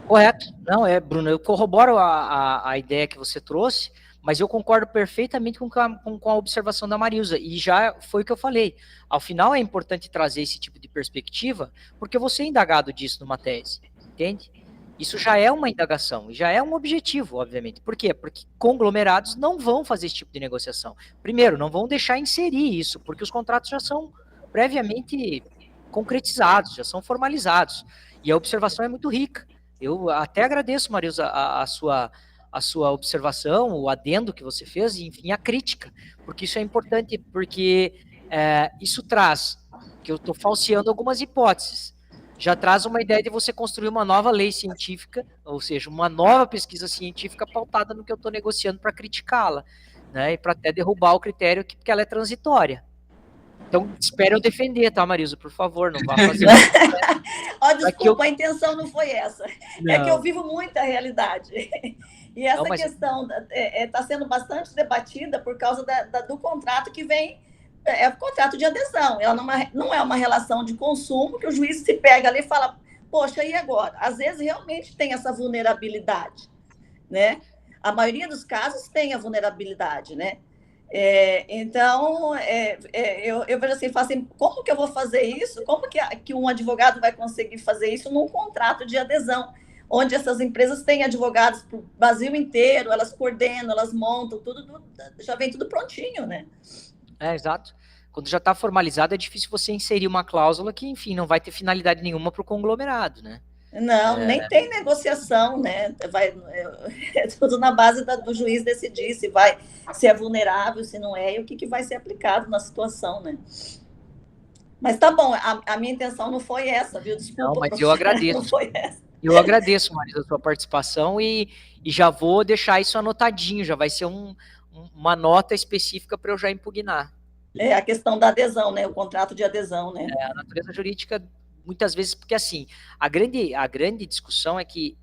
Correto. Não, Bruno, eu corroboro a ideia que você trouxe, mas eu concordo perfeitamente com a observação da Marilza, e já foi o que eu falei. Ao final é importante trazer esse tipo de perspectiva, porque você é indagado disso numa tese, entende? Isso já é uma indagação, já é um objetivo, obviamente. Por quê? Porque conglomerados não vão fazer esse tipo de negociação. Primeiro, não vão deixar inserir isso, porque os contratos já são previamente concretizados, já são formalizados, e a observação é muito rica. Eu até agradeço, Marilza, a sua observação, o adendo que você fez, e, enfim, a crítica, porque isso é importante, porque isso traz, que eu estou falseando algumas hipóteses, já traz uma ideia de você construir uma nova lei científica, ou seja, uma nova pesquisa científica pautada no que eu estou negociando para criticá-la, né, e para até derrubar o critério porque ela é transitória. Então, espere eu defender, tá, Marilza? Por favor, não vá fazer desculpa, a intenção não foi essa. Não. É que eu vivo muito a realidade. E essa questão está sendo bastante debatida por causa do contrato que vem, o contrato de adesão. Ela não é uma relação de consumo que o juiz se pega ali e fala, poxa, e agora? Às vezes realmente tem essa vulnerabilidade, né? A maioria dos casos tem a vulnerabilidade, né? Então, eu vejo assim, falo assim, como que eu vou fazer isso? Como que um advogado vai conseguir fazer isso num contrato de adesão, onde essas empresas têm advogados para o Brasil inteiro, elas coordenam, elas montam, tudo já vem tudo prontinho, né? Exato. Quando já está formalizado, é difícil você inserir uma cláusula que, enfim, não vai ter finalidade nenhuma para o conglomerado, né? Não, nem tem negociação, né? É tudo na base do juiz decidir se é vulnerável, se não é, e o que vai ser aplicado na situação, né? Mas tá bom, a minha intenção não foi essa, viu? Desculpa, não, mas eu agradeço. Não foi essa. Eu agradeço, Marisa, a sua participação e já vou deixar isso anotadinho, já vai ser uma nota específica para eu já impugnar. A questão da adesão, né? O contrato de adesão, né? A natureza jurídica, muitas vezes, porque assim, a grande discussão é que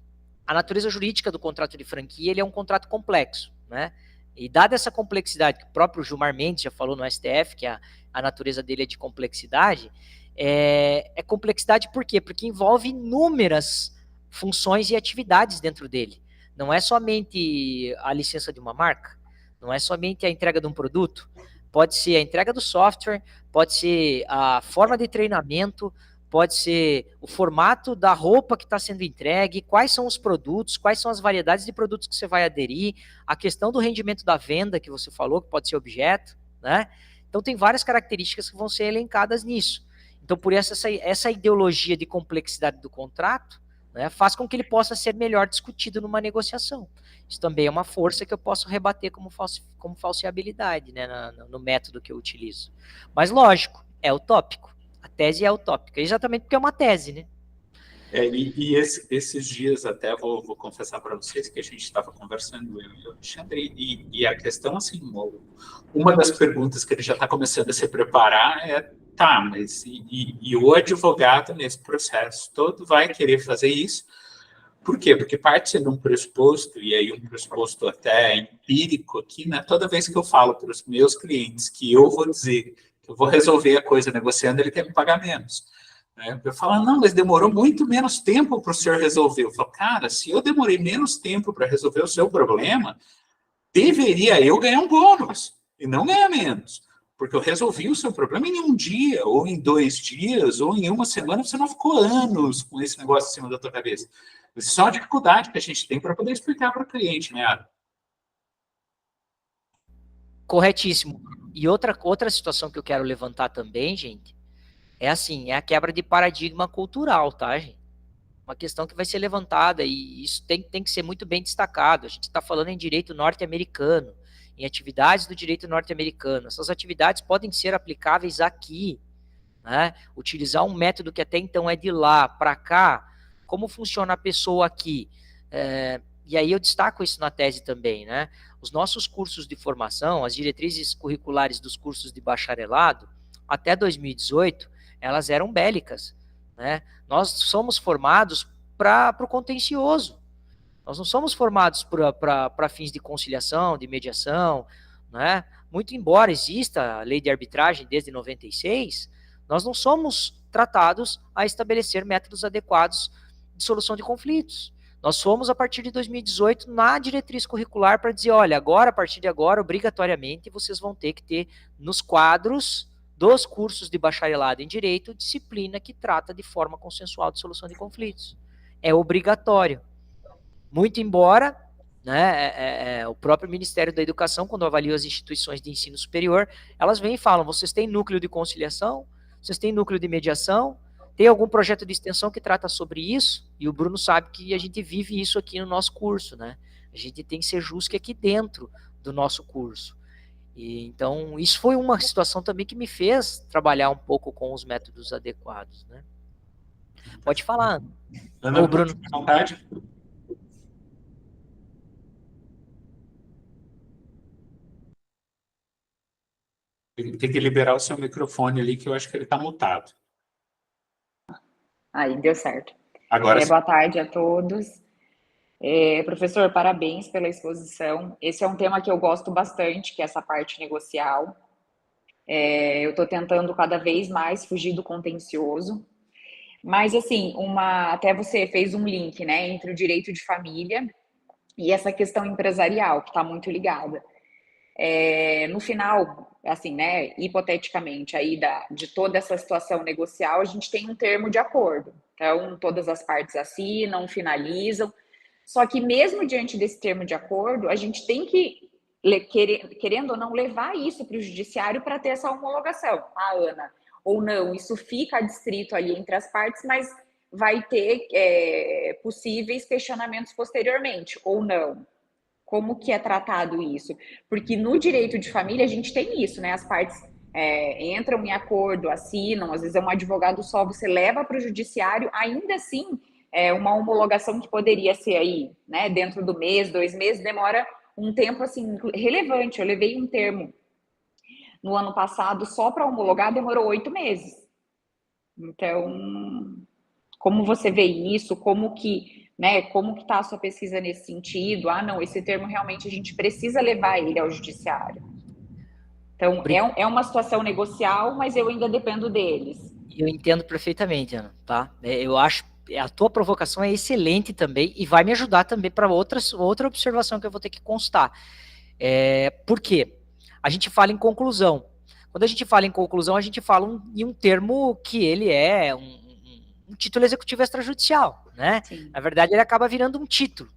a natureza jurídica do contrato de franquia, ele é um contrato complexo, né? E dada essa complexidade, que o próprio Gilmar Mendes já falou no STF, que a natureza dele é de complexidade, é complexidade por quê? Porque envolve inúmeras funções e atividades dentro dele, não é somente a licença de uma marca, não é somente a entrega de um produto, pode ser a entrega do software, pode ser a forma de treinamento, pode ser o formato da roupa que está sendo entregue, quais são os produtos, quais são as variedades de produtos que você vai aderir, a questão do rendimento da venda que você falou, que pode ser objeto, né? Então tem várias características que vão ser elencadas nisso. Então por isso essa ideologia de complexidade do contrato, né, faz com que ele possa ser melhor discutido numa negociação. Isso também é uma força que eu posso rebater como falseabilidade, né, no método que eu utilizo. Mas lógico, é utópico. A tese é utópica, exatamente porque é uma tese, né? Esses dias até vou confessar para vocês que a gente estava conversando, eu e o Alexandre, e a questão, assim, uma das perguntas que ele já está começando a se preparar é, tá, mas e o advogado nesse processo todo vai querer fazer isso? Por quê? Porque parte de um pressuposto, e aí um pressuposto até empírico aqui, né? Toda vez que eu falo para os meus clientes que eu vou dizer que eu vou resolver a coisa negociando, ele quer me pagar menos. Eu falo, não, mas demorou muito menos tempo para o senhor resolver. Eu falo, cara, se eu demorei menos tempo para resolver o seu problema, deveria eu ganhar um bônus e não ganhar menos. Porque eu resolvi o seu problema em um dia, ou em 2 dias, ou em uma semana, você não ficou anos com esse negócio em cima da tua cabeça. Isso é só a dificuldade que a gente tem para poder explicar para o cliente, né, Adam? Corretíssimo. E outra situação que eu quero levantar também, gente, é assim, é a quebra de paradigma cultural, tá, gente? Uma questão que vai ser levantada e isso tem que ser muito bem destacado. A gente está falando em direito norte-americano, em atividades do direito norte-americano. Essas atividades podem ser aplicáveis aqui, né? Utilizar um método que até então é de lá para cá. Como funciona a pessoa aqui? E aí eu destaco isso na tese também, né? Os nossos cursos de formação, as diretrizes curriculares dos cursos de bacharelado, até 2018, elas eram bélicas, né? Nós somos formados para o contencioso. Nós não somos formados para fins de conciliação, de mediação, né? Muito embora exista a lei de arbitragem desde 96, nós não somos tratados a estabelecer métodos adequados de solução de conflitos. Nós fomos, a partir de 2018, na diretriz curricular para dizer, olha, agora, a partir de agora, obrigatoriamente, vocês vão ter que ter nos quadros dos cursos de bacharelado em Direito, disciplina que trata de forma consensual de solução de conflitos. É obrigatório. Muito embora, né, o próprio Ministério da Educação, quando avalia as instituições de ensino superior, elas vêm e falam, vocês têm núcleo de conciliação, vocês têm núcleo de mediação, tem algum projeto de extensão que trata sobre isso? E o Bruno sabe que a gente vive isso aqui no nosso curso, né? A gente tem Sejusc aqui dentro do nosso curso. E, então, isso foi uma situação também que me fez trabalhar um pouco com os métodos adequados, né? Pode falar, Ana. Ô, Bruno. À vontade. Tem que liberar o seu microfone ali, que eu acho que ele está mutado. Aí, deu certo. Agora boa tarde a todos. Professor, parabéns pela exposição. Esse é um tema que eu gosto bastante, que é essa parte negocial. Eu estou tentando cada vez mais fugir do contencioso. Mas, assim, até você fez um link, né, entre o direito de família e essa questão empresarial, que está muito ligada. No final, assim, né, hipoteticamente, aí de toda essa situação negocial, a gente tem um termo de acordo. Então, todas as partes assinam, finalizam. Só que mesmo diante desse termo de acordo, a gente tem que, querendo ou não, levar isso para o judiciário para ter essa homologação. Ah, Ana, ou não, isso fica adstrito ali entre as partes, mas vai ter possíveis questionamentos posteriormente, ou não. Como que é tratado isso? Porque no direito de família a gente tem isso, né? As partes entram em acordo, assinam, às vezes é um advogado só, você leva para o judiciário, ainda assim, uma homologação que poderia ser aí, né? Dentro do mês, 2 meses, demora um tempo, assim, relevante. Eu levei um termo no ano passado, só para homologar, demorou 8 meses. Então, como você vê isso? Como que está a sua pesquisa nesse sentido? Ah, não, esse termo realmente a gente precisa levar ele ao judiciário. Então, é uma situação negocial, mas eu ainda dependo deles. Eu entendo perfeitamente, Ana, tá? Eu acho a tua provocação é excelente também e vai me ajudar também para outra observação que eu vou ter que constar. Por quê? A gente fala em conclusão. Quando a gente fala em conclusão, a gente fala em um termo que ele é um título executivo extrajudicial, né? Sim. Na verdade, ele acaba virando um título.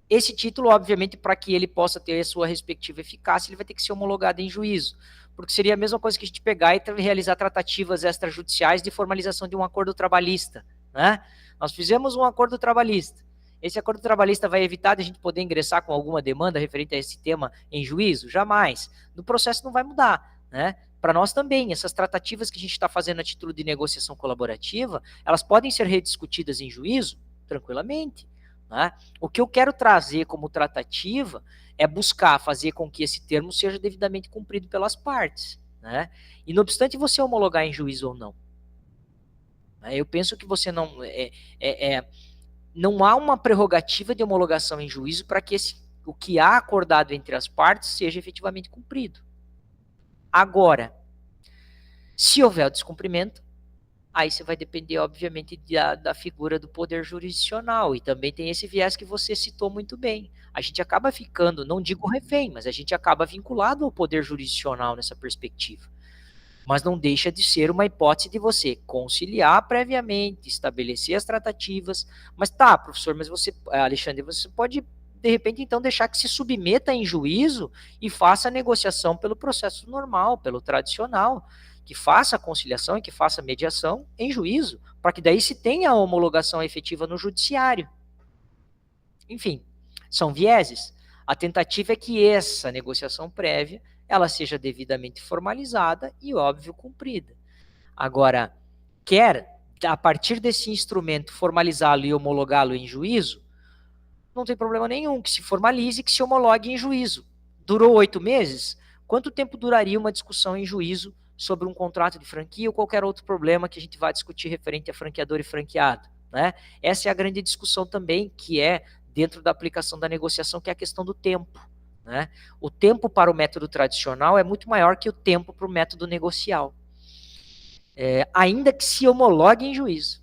Esse título, obviamente, para que ele possa ter a sua respectiva eficácia, ele vai ter que ser homologado em juízo, porque seria a mesma coisa que a gente pegar e realizar tratativas extrajudiciais de formalização de um acordo trabalhista, né? Nós fizemos um acordo trabalhista. Esse acordo trabalhista vai evitar de a gente poder ingressar com alguma demanda referente a esse tema em juízo? Jamais. No processo não vai mudar, né? Para nós também, essas tratativas que a gente está fazendo a título de negociação colaborativa, elas podem ser rediscutidas em juízo tranquilamente, né? O que eu quero trazer como tratativa é buscar fazer com que esse termo seja devidamente cumprido pelas partes, né? E não obstante você homologar em juízo ou não. Eu penso que você não... não há uma prerrogativa de homologação em juízo para que o que há acordado entre as partes seja efetivamente cumprido. Agora, se houver o descumprimento, aí você vai depender, obviamente, da figura do poder jurisdicional, e também tem esse viés que você citou muito bem. A gente acaba ficando, não digo refém, mas a gente acaba vinculado ao poder jurisdicional nessa perspectiva. Mas não deixa de ser uma hipótese de você conciliar previamente, estabelecer as tratativas. Mas tá, professor, mas você, Alexandre, você pode, de repente, então, deixar que se submeta em juízo e faça a negociação pelo processo normal, pelo tradicional, que faça a conciliação e que faça a mediação em juízo, para que daí se tenha a homologação efetiva no judiciário. Enfim, são vieses. A tentativa é que essa negociação prévia ela seja devidamente formalizada e, óbvio, cumprida. Agora, quer, a partir desse instrumento, formalizá-lo e homologá-lo em juízo, não tem problema nenhum, que se formalize e que se homologue em juízo. Durou 8 meses? Quanto tempo duraria uma discussão em juízo sobre um contrato de franquia ou qualquer outro problema que a gente vai discutir referente a franqueador e franqueado, né? Essa é a grande discussão também, que é dentro da aplicação da negociação, que é a questão do tempo, né? O tempo para o método tradicional é muito maior que o tempo para o método negocial. Ainda que se homologue em juízo.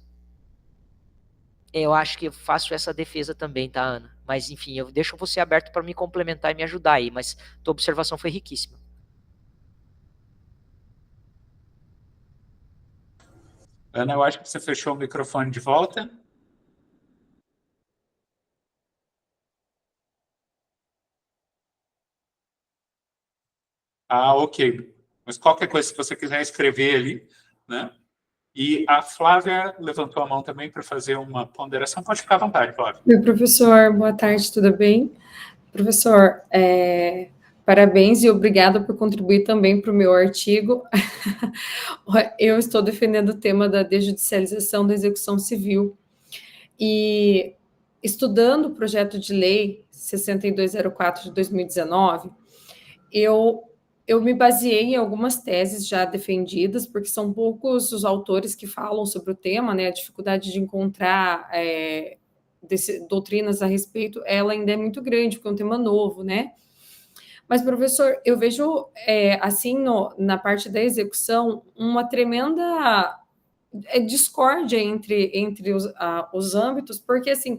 Eu acho que eu faço essa defesa também, tá, Ana? Mas, enfim, eu deixo você aberto para me complementar e me ajudar aí, mas tua observação foi riquíssima. Ana, eu acho que você fechou o microfone de volta. Ok. Mas qualquer coisa, se você quiser escrever ali, né? E a Flávia levantou a mão também para fazer uma ponderação. Pode ficar à vontade, Flávia. Oi, professor. Boa tarde, tudo bem? Professor, parabéns e obrigada por contribuir também para o meu artigo. Eu estou defendendo o tema da desjudicialização da execução civil. E estudando o projeto de lei 6204 de 2019, eu me baseei em algumas teses já defendidas, porque são poucos os autores que falam sobre o tema, né? A dificuldade de encontrar doutrinas a respeito, ela ainda é muito grande, porque é um tema novo, né? Mas, professor, eu vejo, assim, na parte da execução, uma tremenda discórdia entre os âmbitos, porque, assim,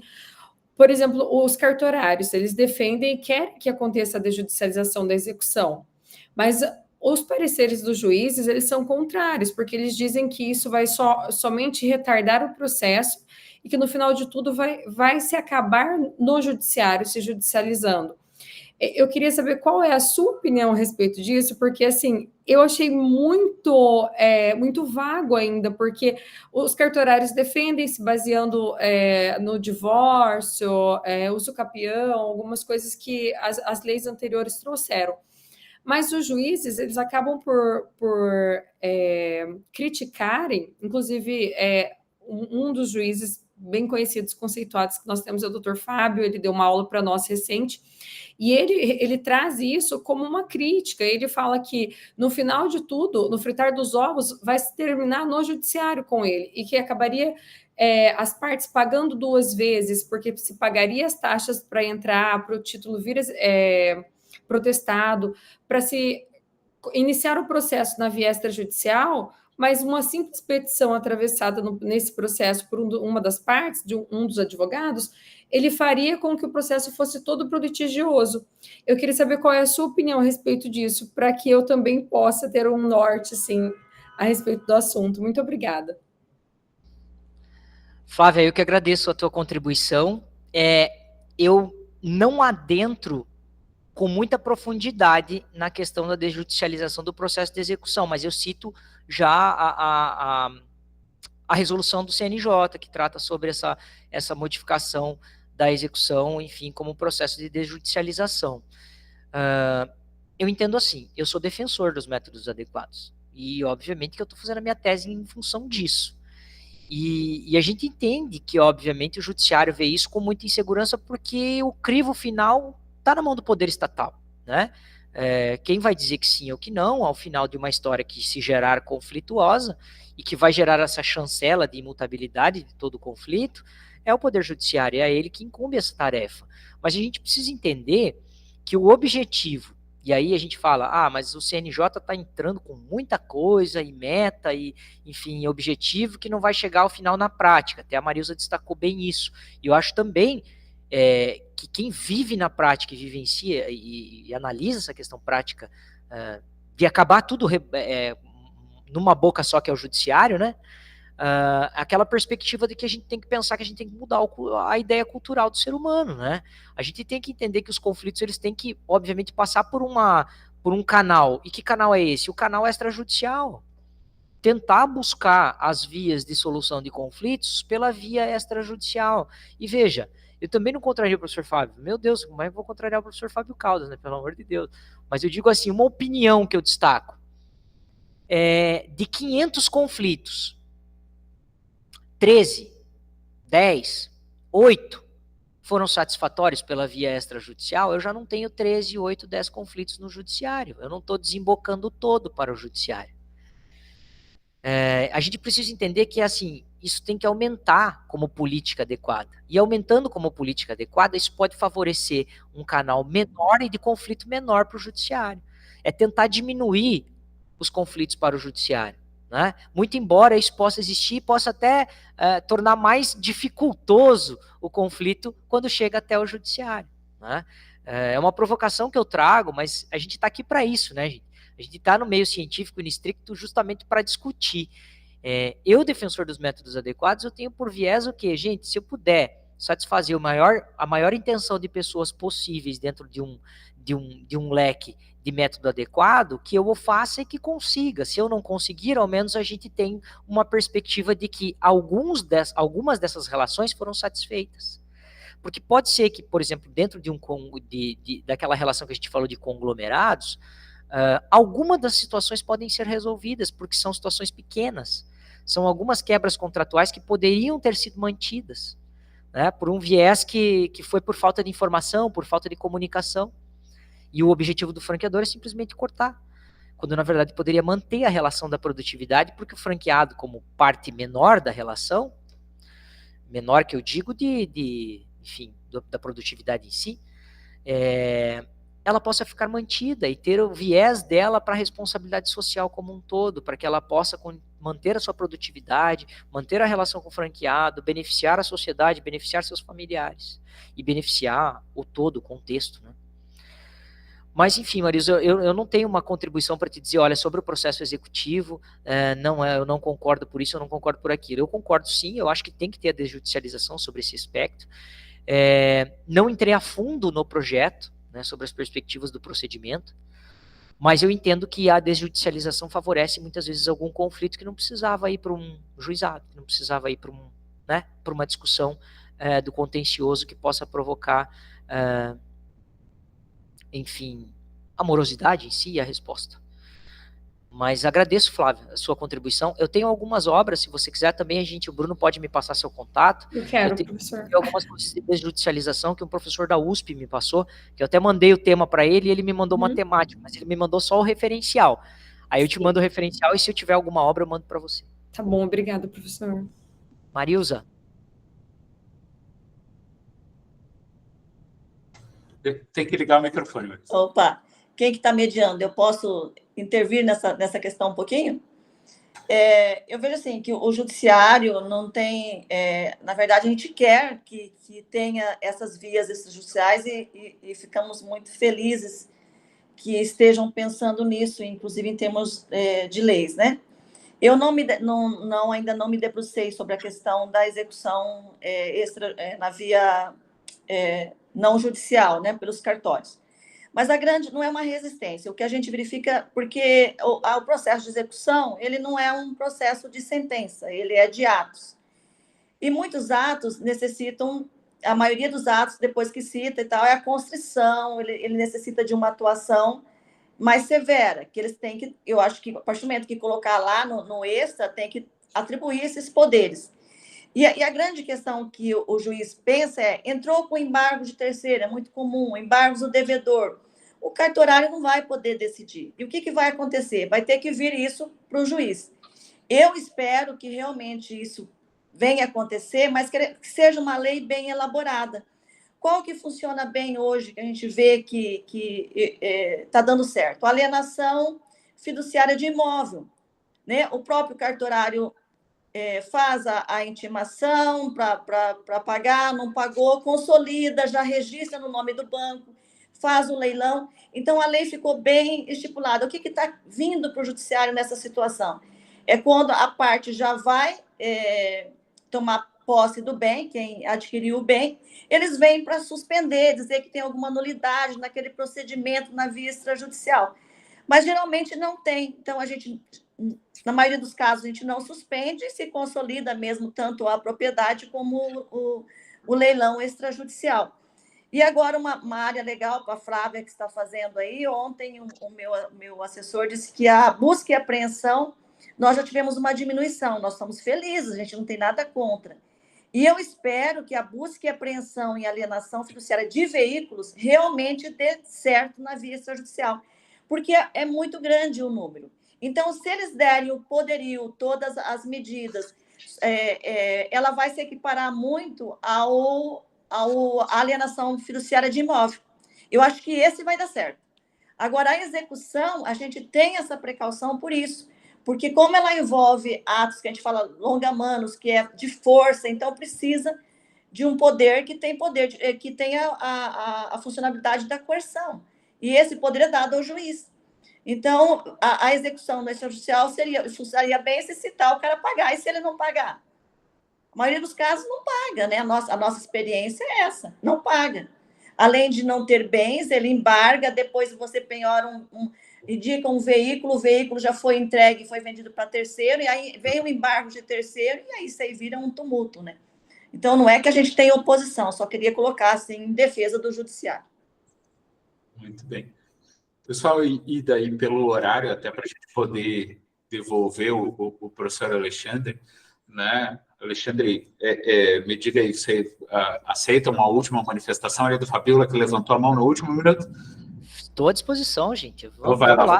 por exemplo, os cartorários, eles defendem e querem que aconteça a desjudicialização da execução, mas os pareceres dos juízes, eles são contrários, porque eles dizem que isso vai somente retardar o processo e que, no final de tudo, vai se acabar no judiciário, se judicializando. Eu queria saber qual é a sua opinião a respeito disso, porque, assim, eu achei muito vago ainda, porque os cartorários defendem se baseando no divórcio, uso capião, algumas coisas que as leis anteriores trouxeram. Mas os juízes, eles acabam por criticarem, inclusive um dos juízes bem conhecidos, conceituados que nós temos é o doutor Fábio, ele deu uma aula para nós recente, e ele traz isso como uma crítica. Ele fala que, no final de tudo, no fritar dos ovos, vai se terminar no judiciário com ele, e que acabaria as partes pagando 2 vezes, porque se pagaria as taxas para entrar, para o título vir protestado, para se iniciar o processo na via extrajudicial, mas uma simples petição atravessada nesse processo por uma das partes, de um dos advogados, ele faria com que o processo fosse todo litigioso. Eu queria saber qual é a sua opinião a respeito disso, para que eu também possa ter um norte, assim, a respeito do assunto. Muito obrigada. Flávia, eu que agradeço a tua contribuição. Eu não adentro com muita profundidade na questão da desjudicialização do processo de execução, mas eu cito já a resolução do CNJ, que trata sobre essa modificação da execução, enfim, como processo de desjudicialização. Eu entendo assim, eu sou defensor dos métodos adequados, e obviamente que eu estou fazendo a minha tese em função disso. E a gente entende que, obviamente, o judiciário vê isso com muita insegurança, porque o crivo final está na mão do poder estatal, né? Quem vai dizer que sim ou que não, ao final de uma história que se gerar conflituosa e que vai gerar essa chancela de imutabilidade de todo o conflito, é o Poder Judiciário, é a ele que incumbe essa tarefa. Mas a gente precisa entender que o objetivo, e aí a gente fala, mas o CNJ está entrando com muita coisa e meta e, enfim, objetivo que não vai chegar ao final na prática. Até a Marilza destacou bem isso. E eu acho também que quem vive na prática e vivencia e analisa essa questão prática de acabar tudo numa boca só, que é o judiciário, né? Aquela perspectiva de que a gente tem que pensar que a gente tem que mudar a ideia cultural do ser humano, né? A gente tem que entender que os conflitos, eles têm que, obviamente, passar por um canal. E que canal é esse? O canal extrajudicial. Tentar buscar as vias de solução de conflitos pela via extrajudicial. E veja, eu também não contrario o professor Fábio. Meu Deus, como é que eu vou contrariar o professor Fábio Caldas, né? Pelo amor de Deus. Mas eu digo assim, uma opinião que eu destaco. De 500 conflitos, 13, 10, 8 foram satisfatórios pela via extrajudicial, eu já não tenho 13, 8, 10 conflitos no judiciário. Eu não estou desembocando todo para o judiciário. A gente precisa entender que, assim, isso tem que aumentar como política adequada. E aumentando como política adequada, isso pode favorecer um canal menor e de conflito menor para o judiciário. É tentar diminuir os conflitos para o judiciário. Né? Muito embora isso possa existir, possa até tornar mais dificultoso o conflito quando chega até o judiciário. Né? É uma provocação que eu trago, mas a gente está aqui para isso, né, gente? A gente está no meio científico e estricto justamente para discutir. Eu, defensor dos métodos adequados, eu tenho por viés o quê? Gente, se eu puder satisfazer a maior intenção de pessoas possíveis dentro de um leque de método adequado, que eu o faça e que consiga. Se eu não conseguir, ao menos a gente tem uma perspectiva de que algumas dessas relações foram satisfeitas. Porque pode ser que, por exemplo, dentro daquela relação que a gente falou de conglomerados, algumas das situações podem ser resolvidas, porque são situações pequenas. São algumas quebras contratuais que poderiam ter sido mantidas, né, por um viés que foi por falta de informação, por falta de comunicação. E o objetivo do franqueador é simplesmente cortar, quando na verdade poderia manter a relação da produtividade, porque o franqueado, como parte menor da relação, menor que eu digo enfim, da produtividade em si, ela possa ficar mantida e ter o viés dela para a responsabilidade social como um todo, para que ela possa manter a sua produtividade, manter a relação com o franqueado, beneficiar a sociedade, beneficiar seus familiares e beneficiar o todo, o contexto, né? Mas, enfim, Marilza, eu não tenho uma contribuição para te dizer, olha, sobre o processo executivo, eu não concordo por isso, eu não concordo por aquilo. Eu concordo sim, eu acho que tem que ter a desjudicialização sobre esse aspecto. Não entrei a fundo no projeto, né, sobre as perspectivas do procedimento, mas eu entendo que a desjudicialização favorece muitas vezes algum conflito que não precisava ir para um juizado, que não precisava ir para uma discussão do contencioso que possa provocar enfim, amorosidade em si, a resposta. Mas agradeço, Flávia, a sua contribuição. Eu tenho algumas obras, se você quiser também, o Bruno pode me passar seu contato. Eu quero, professor. Tem algumas coisas de desjudicialização que um professor da USP me passou, que eu até mandei o tema para ele e ele me mandou uma temática, mas ele me mandou só o referencial. Aí eu te mando o referencial e se eu tiver alguma obra eu mando para você. Tá bom, obrigada, professor. Marilza. Tem que ligar o microfone. Opa, quem que está mediando? Eu posso intervir nessa questão um pouquinho? Eu vejo assim, que o judiciário não tem... na verdade, a gente quer que tenha essas vias extrajudiciais e ficamos muito felizes que estejam pensando nisso, inclusive em termos de leis, né? Eu ainda não me debrucei sobre a questão da execução na via não judicial, né, pelos cartórios. Mas a grande não é uma resistência. O que a gente verifica, porque o processo de execução, ele não é um processo de sentença, ele é de atos. E muitos atos necessitam, a maioria dos atos, depois que cita e tal, é a constrição, ele necessita de uma atuação mais severa, que eles têm que, eu acho que a partir do momento que colocar lá no extra, tem que atribuir esses poderes. E a grande questão que o juiz pensa entrou com embargo de terceiro, é muito comum, embargos do devedor. O cartorário não vai poder decidir. E o que vai acontecer? Vai ter que vir isso para o juiz. Eu espero que realmente isso venha acontecer, mas que seja uma lei bem elaborada. Qual que funciona bem hoje, que a gente vê que está dando certo? A alienação fiduciária de imóvel, né? O próprio cartorário faz a intimação para pagar, não pagou, consolida, já registra no nome do banco, faz o leilão. Então, a lei ficou bem estipulada. O que está vindo para o judiciário nessa situação? É quando a parte já vai tomar posse do bem, quem adquiriu o bem, eles vêm para suspender, dizer que tem alguma nulidade naquele procedimento na via extrajudicial. Mas, geralmente, não tem. Então, na maioria dos casos, a gente não suspende e se consolida mesmo tanto a propriedade como o leilão extrajudicial. E agora, uma área legal para a Flávia que está fazendo aí, ontem o meu assessor disse que a busca e apreensão, nós já tivemos uma diminuição, nós estamos felizes, a gente não tem nada contra. E eu espero que a busca e apreensão e alienação fiduciária de veículos realmente dê certo na via extrajudicial, porque é muito grande o número. Então, se eles derem o poderio, todas as medidas, ela vai se equiparar muito à alienação fiduciária de imóvel. Eu acho que esse vai dar certo. Agora, a execução, a gente tem essa precaução por isso, porque como ela envolve atos que a gente fala longa-manos, que é de força, então precisa de um poder que tenha a funcionalidade da coerção. E esse poder é dado ao juiz. Então, a execução no extrajudicial funcionaria bem se citar o cara pagar, e se ele não pagar? A maioria dos casos não paga, né? A nossa experiência é essa, não paga. Além de não ter bens, ele embarga, depois você penhora indica um veículo, o veículo já foi entregue, foi vendido para terceiro, e aí vem o embargo de terceiro, e aí isso aí vira um tumulto, né? Então, não é que a gente tenha oposição, só queria colocar, assim, em defesa do judiciário. Muito bem. Pessoal, e daí pelo horário, até para a gente poder devolver o professor Alexandre, né? Alexandre, me diga aí, você aceita uma última manifestação ali do Fabiola, que levantou a mão no último minuto? Estou à disposição, gente. Vamos lá.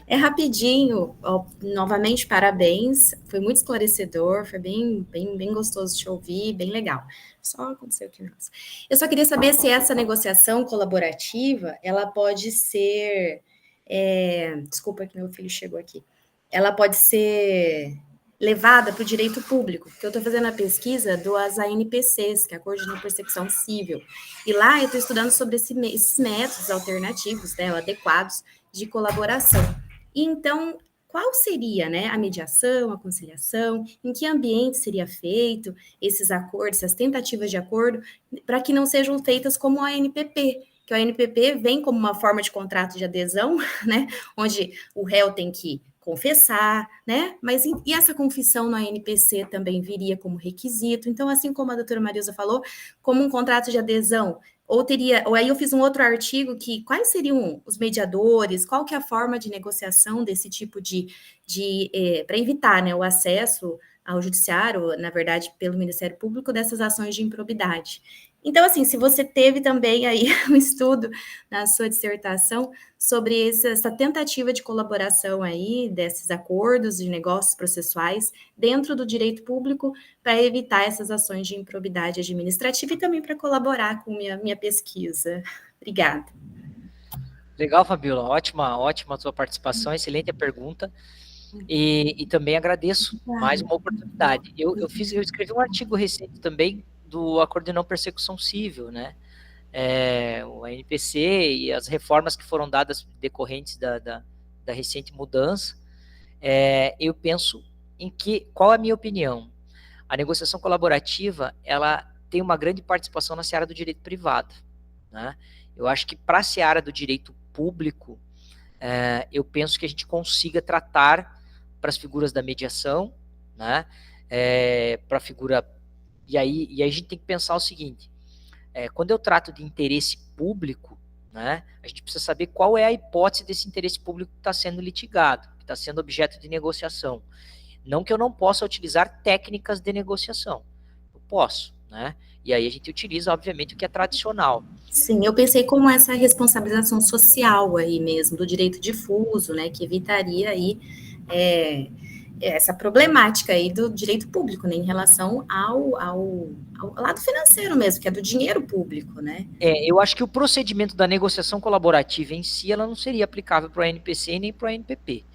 É rapidinho, novamente, parabéns, foi muito esclarecedor, foi bem gostoso de ouvir, bem legal. Só aconteceu aqui. Eu só queria saber se essa negociação colaborativa, ela pode ser, desculpa que meu filho chegou aqui, ela pode ser levada para o direito público, porque eu estou fazendo a pesquisa das ANPCs, que é a Acordo de Não Persecução Civil, e lá eu estou estudando sobre esses métodos alternativos, né, adequados, de colaboração. E então, qual seria, né, a mediação, a conciliação, em que ambiente seria feito esses acordos, essas tentativas de acordo, para que não sejam feitas como a ANPP, que a ANPP vem como uma forma de contrato de adesão, né, onde o réu tem que confessar, né? Mas e essa confissão na ANPC também viria como requisito. Então, assim como a doutora Marilza falou, como um contrato de adesão, ou aí eu fiz um outro artigo que quais seriam os mediadores, qual que é a forma de negociação desse tipo para evitar, né, o acesso ao judiciário, na verdade, pelo Ministério Público, dessas ações de improbidade. Então, assim, se você teve também aí um estudo na sua dissertação sobre essa tentativa de colaboração aí desses acordos de negócios processuais dentro do direito público para evitar essas ações de improbidade administrativa e também para colaborar com minha pesquisa. Obrigada. Legal, Fabiola. Ótima a sua participação, excelente a pergunta. E também agradeço mais uma oportunidade. Eu escrevi um artigo recente também do Acordo de Não Persecução Civil, né? O ANPC e as reformas que foram dadas decorrentes da recente mudança. Eu penso em qual é a minha opinião? A negociação colaborativa, ela tem uma grande participação na seara do direito privado, né? Eu acho que para a seara do direito público, eu penso que a gente consiga tratar para as figuras da mediação, né? Para a figura... E aí a gente tem que pensar o seguinte, quando eu trato de interesse público, né, a gente precisa saber qual é a hipótese desse interesse público que está sendo litigado, que está sendo objeto de negociação. Não que eu não possa utilizar técnicas de negociação. Eu posso, né? E aí a gente utiliza, obviamente, o que é tradicional. Sim, eu pensei como essa responsabilização social aí mesmo, do direito difuso, né, que evitaria aí essa problemática aí do direito público, né, em relação ao lado financeiro mesmo, que é do dinheiro público, né? Eu acho que o procedimento da negociação colaborativa em si, ela não seria aplicável para o ANPC nem para o ANPP.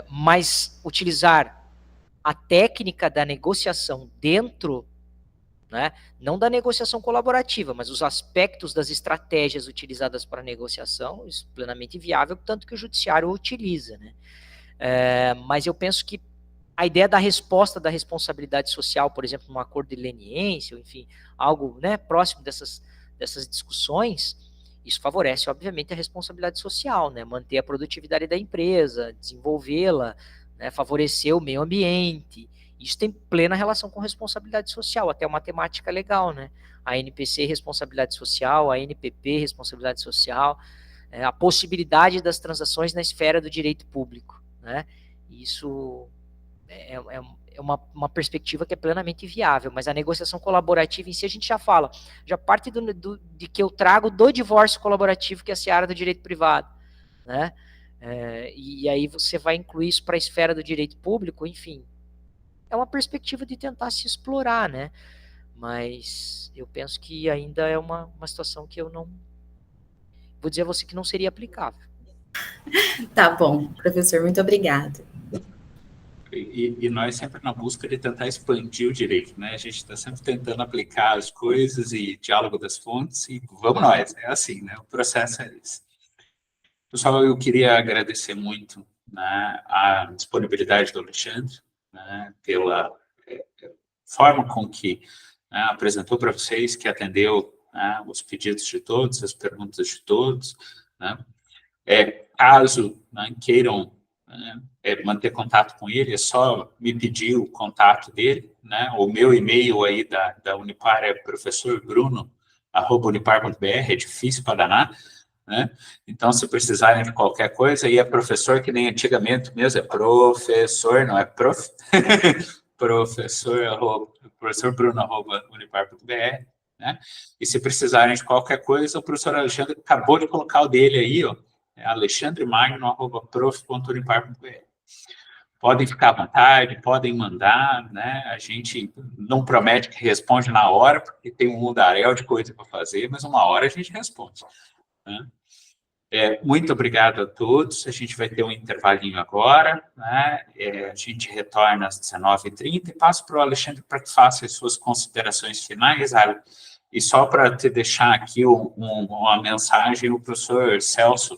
Mas utilizar a técnica da negociação dentro, né, não da negociação colaborativa, mas os aspectos das estratégias utilizadas para a negociação, isso é plenamente viável, tanto que o judiciário utiliza, né? Mas eu penso que a ideia da resposta da responsabilidade social, por exemplo, num acordo de leniência, ou enfim, algo, né, próximo dessas discussões, isso favorece, obviamente, a responsabilidade social, né, manter a produtividade da empresa, desenvolvê-la, né, favorecer o meio ambiente. Isso tem plena relação com responsabilidade social, até uma temática legal, né? A NPC, responsabilidade social, a NPP, responsabilidade social, a possibilidade das transações na esfera do direito público, né? Isso é uma perspectiva que é plenamente viável, mas a negociação colaborativa em si a gente já fala, já parte de que eu trago do divórcio colaborativo, que é a seara do direito privado, né? E aí você vai incluir isso para a esfera do direito público, enfim, é uma perspectiva de tentar se explorar, né? Mas eu penso que ainda é uma situação que eu não... Vou dizer a você que não seria aplicável. Tá bom, professor, muito obrigada. E nós sempre na busca de tentar expandir o direito, né? A gente está sempre tentando aplicar as coisas e diálogo das fontes e vamos nós, é assim, né? O processo é esse. Pessoal, eu queria agradecer muito, né, a disponibilidade do Alexandre, né, pela forma com que, né, apresentou para vocês, que atendeu, né, os pedidos de todos, as perguntas de todos, né. Caso, né, queiram, né, manter contato com ele, é só me pedir o contato dele, né, o meu e-mail aí da Unipar é professorbruno@unipar.br, é difícil para danar, né? Então, se precisarem de qualquer coisa, e é professor que nem antigamente mesmo, é professor, não é prof, professorbruno@unipar.br, né? E se precisarem de qualquer coisa, o professor Alexandre acabou de colocar o dele aí, ó, é alexandremagno@prof.unipar.br. Podem ficar à vontade, podem mandar, né? A gente não promete que responde na hora, porque tem um mundaréu de coisa para fazer, mas uma hora a gente responde, né? Muito obrigado a todos. A gente vai ter um intervalinho agora, né? A gente retorna às 19h30 e passo para o Alexandre para que faça as suas considerações finais, Ale. E só para te deixar aqui uma mensagem, o professor Celso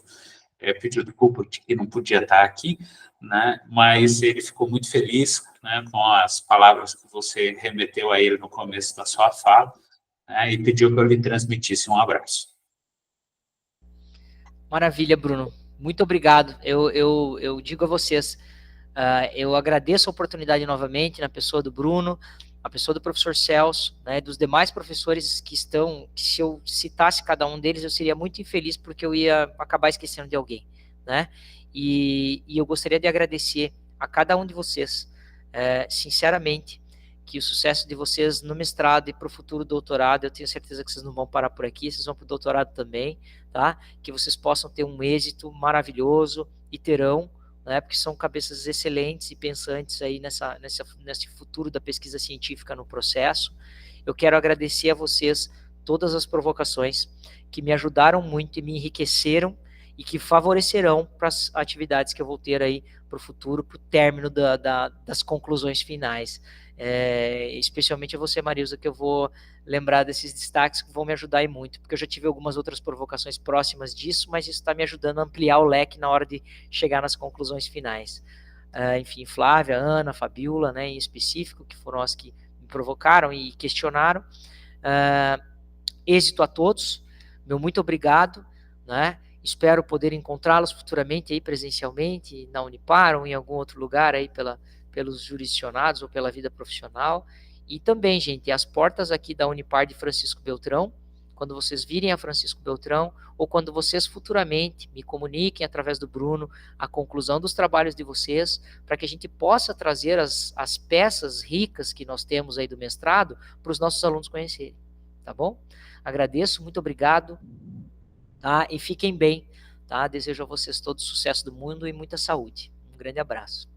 pediu desculpa de que não podia estar aqui, né? Mas ele ficou muito feliz, né, com as palavras que você remeteu a ele no começo da sua fala, né, e pediu que eu lhe transmitisse um abraço. Maravilha, Bruno. Muito obrigado. Eu digo a vocês, eu agradeço a oportunidade novamente na pessoa do Bruno, a pessoa do professor Celso, né, dos demais professores que estão, que se eu citasse cada um deles, eu seria muito infeliz porque eu ia acabar esquecendo de alguém, né? E eu gostaria de agradecer a cada um de vocês, sinceramente, que o sucesso de vocês no mestrado e para o futuro doutorado, eu tenho certeza que vocês não vão parar por aqui, vocês vão para o doutorado também, tá? Que vocês possam ter um êxito maravilhoso e terão, né? Porque são cabeças excelentes e pensantes aí nesse futuro da pesquisa científica no processo. Eu quero agradecer a vocês todas as provocações que me ajudaram muito e me enriqueceram e que favorecerão para as atividades que eu vou ter aí para o futuro, para o término das conclusões finais. Especialmente a você, Marilza, que eu vou lembrar desses destaques que vão me ajudar aí muito, porque eu já tive algumas outras provocações próximas disso, mas isso está me ajudando a ampliar o leque na hora de chegar nas conclusões finais. Enfim, Flávia, Ana, Fabiola, né, em específico, que foram as que me provocaram e questionaram. Êxito a todos, meu muito obrigado, né? Espero poder encontrá-los futuramente aí presencialmente na Unipar ou em algum outro lugar aí pelos jurisdicionados ou pela vida profissional. E também, gente, as portas aqui da Unipar de Francisco Beltrão, quando vocês virem a Francisco Beltrão, ou quando vocês futuramente me comuniquem através do Bruno a conclusão dos trabalhos de vocês, para que a gente possa trazer as peças ricas que nós temos aí do mestrado para os nossos alunos conhecerem, tá bom? Agradeço, muito obrigado, tá? E fiquem bem, tá? Desejo a vocês todo o sucesso do mundo e muita saúde. Um grande abraço.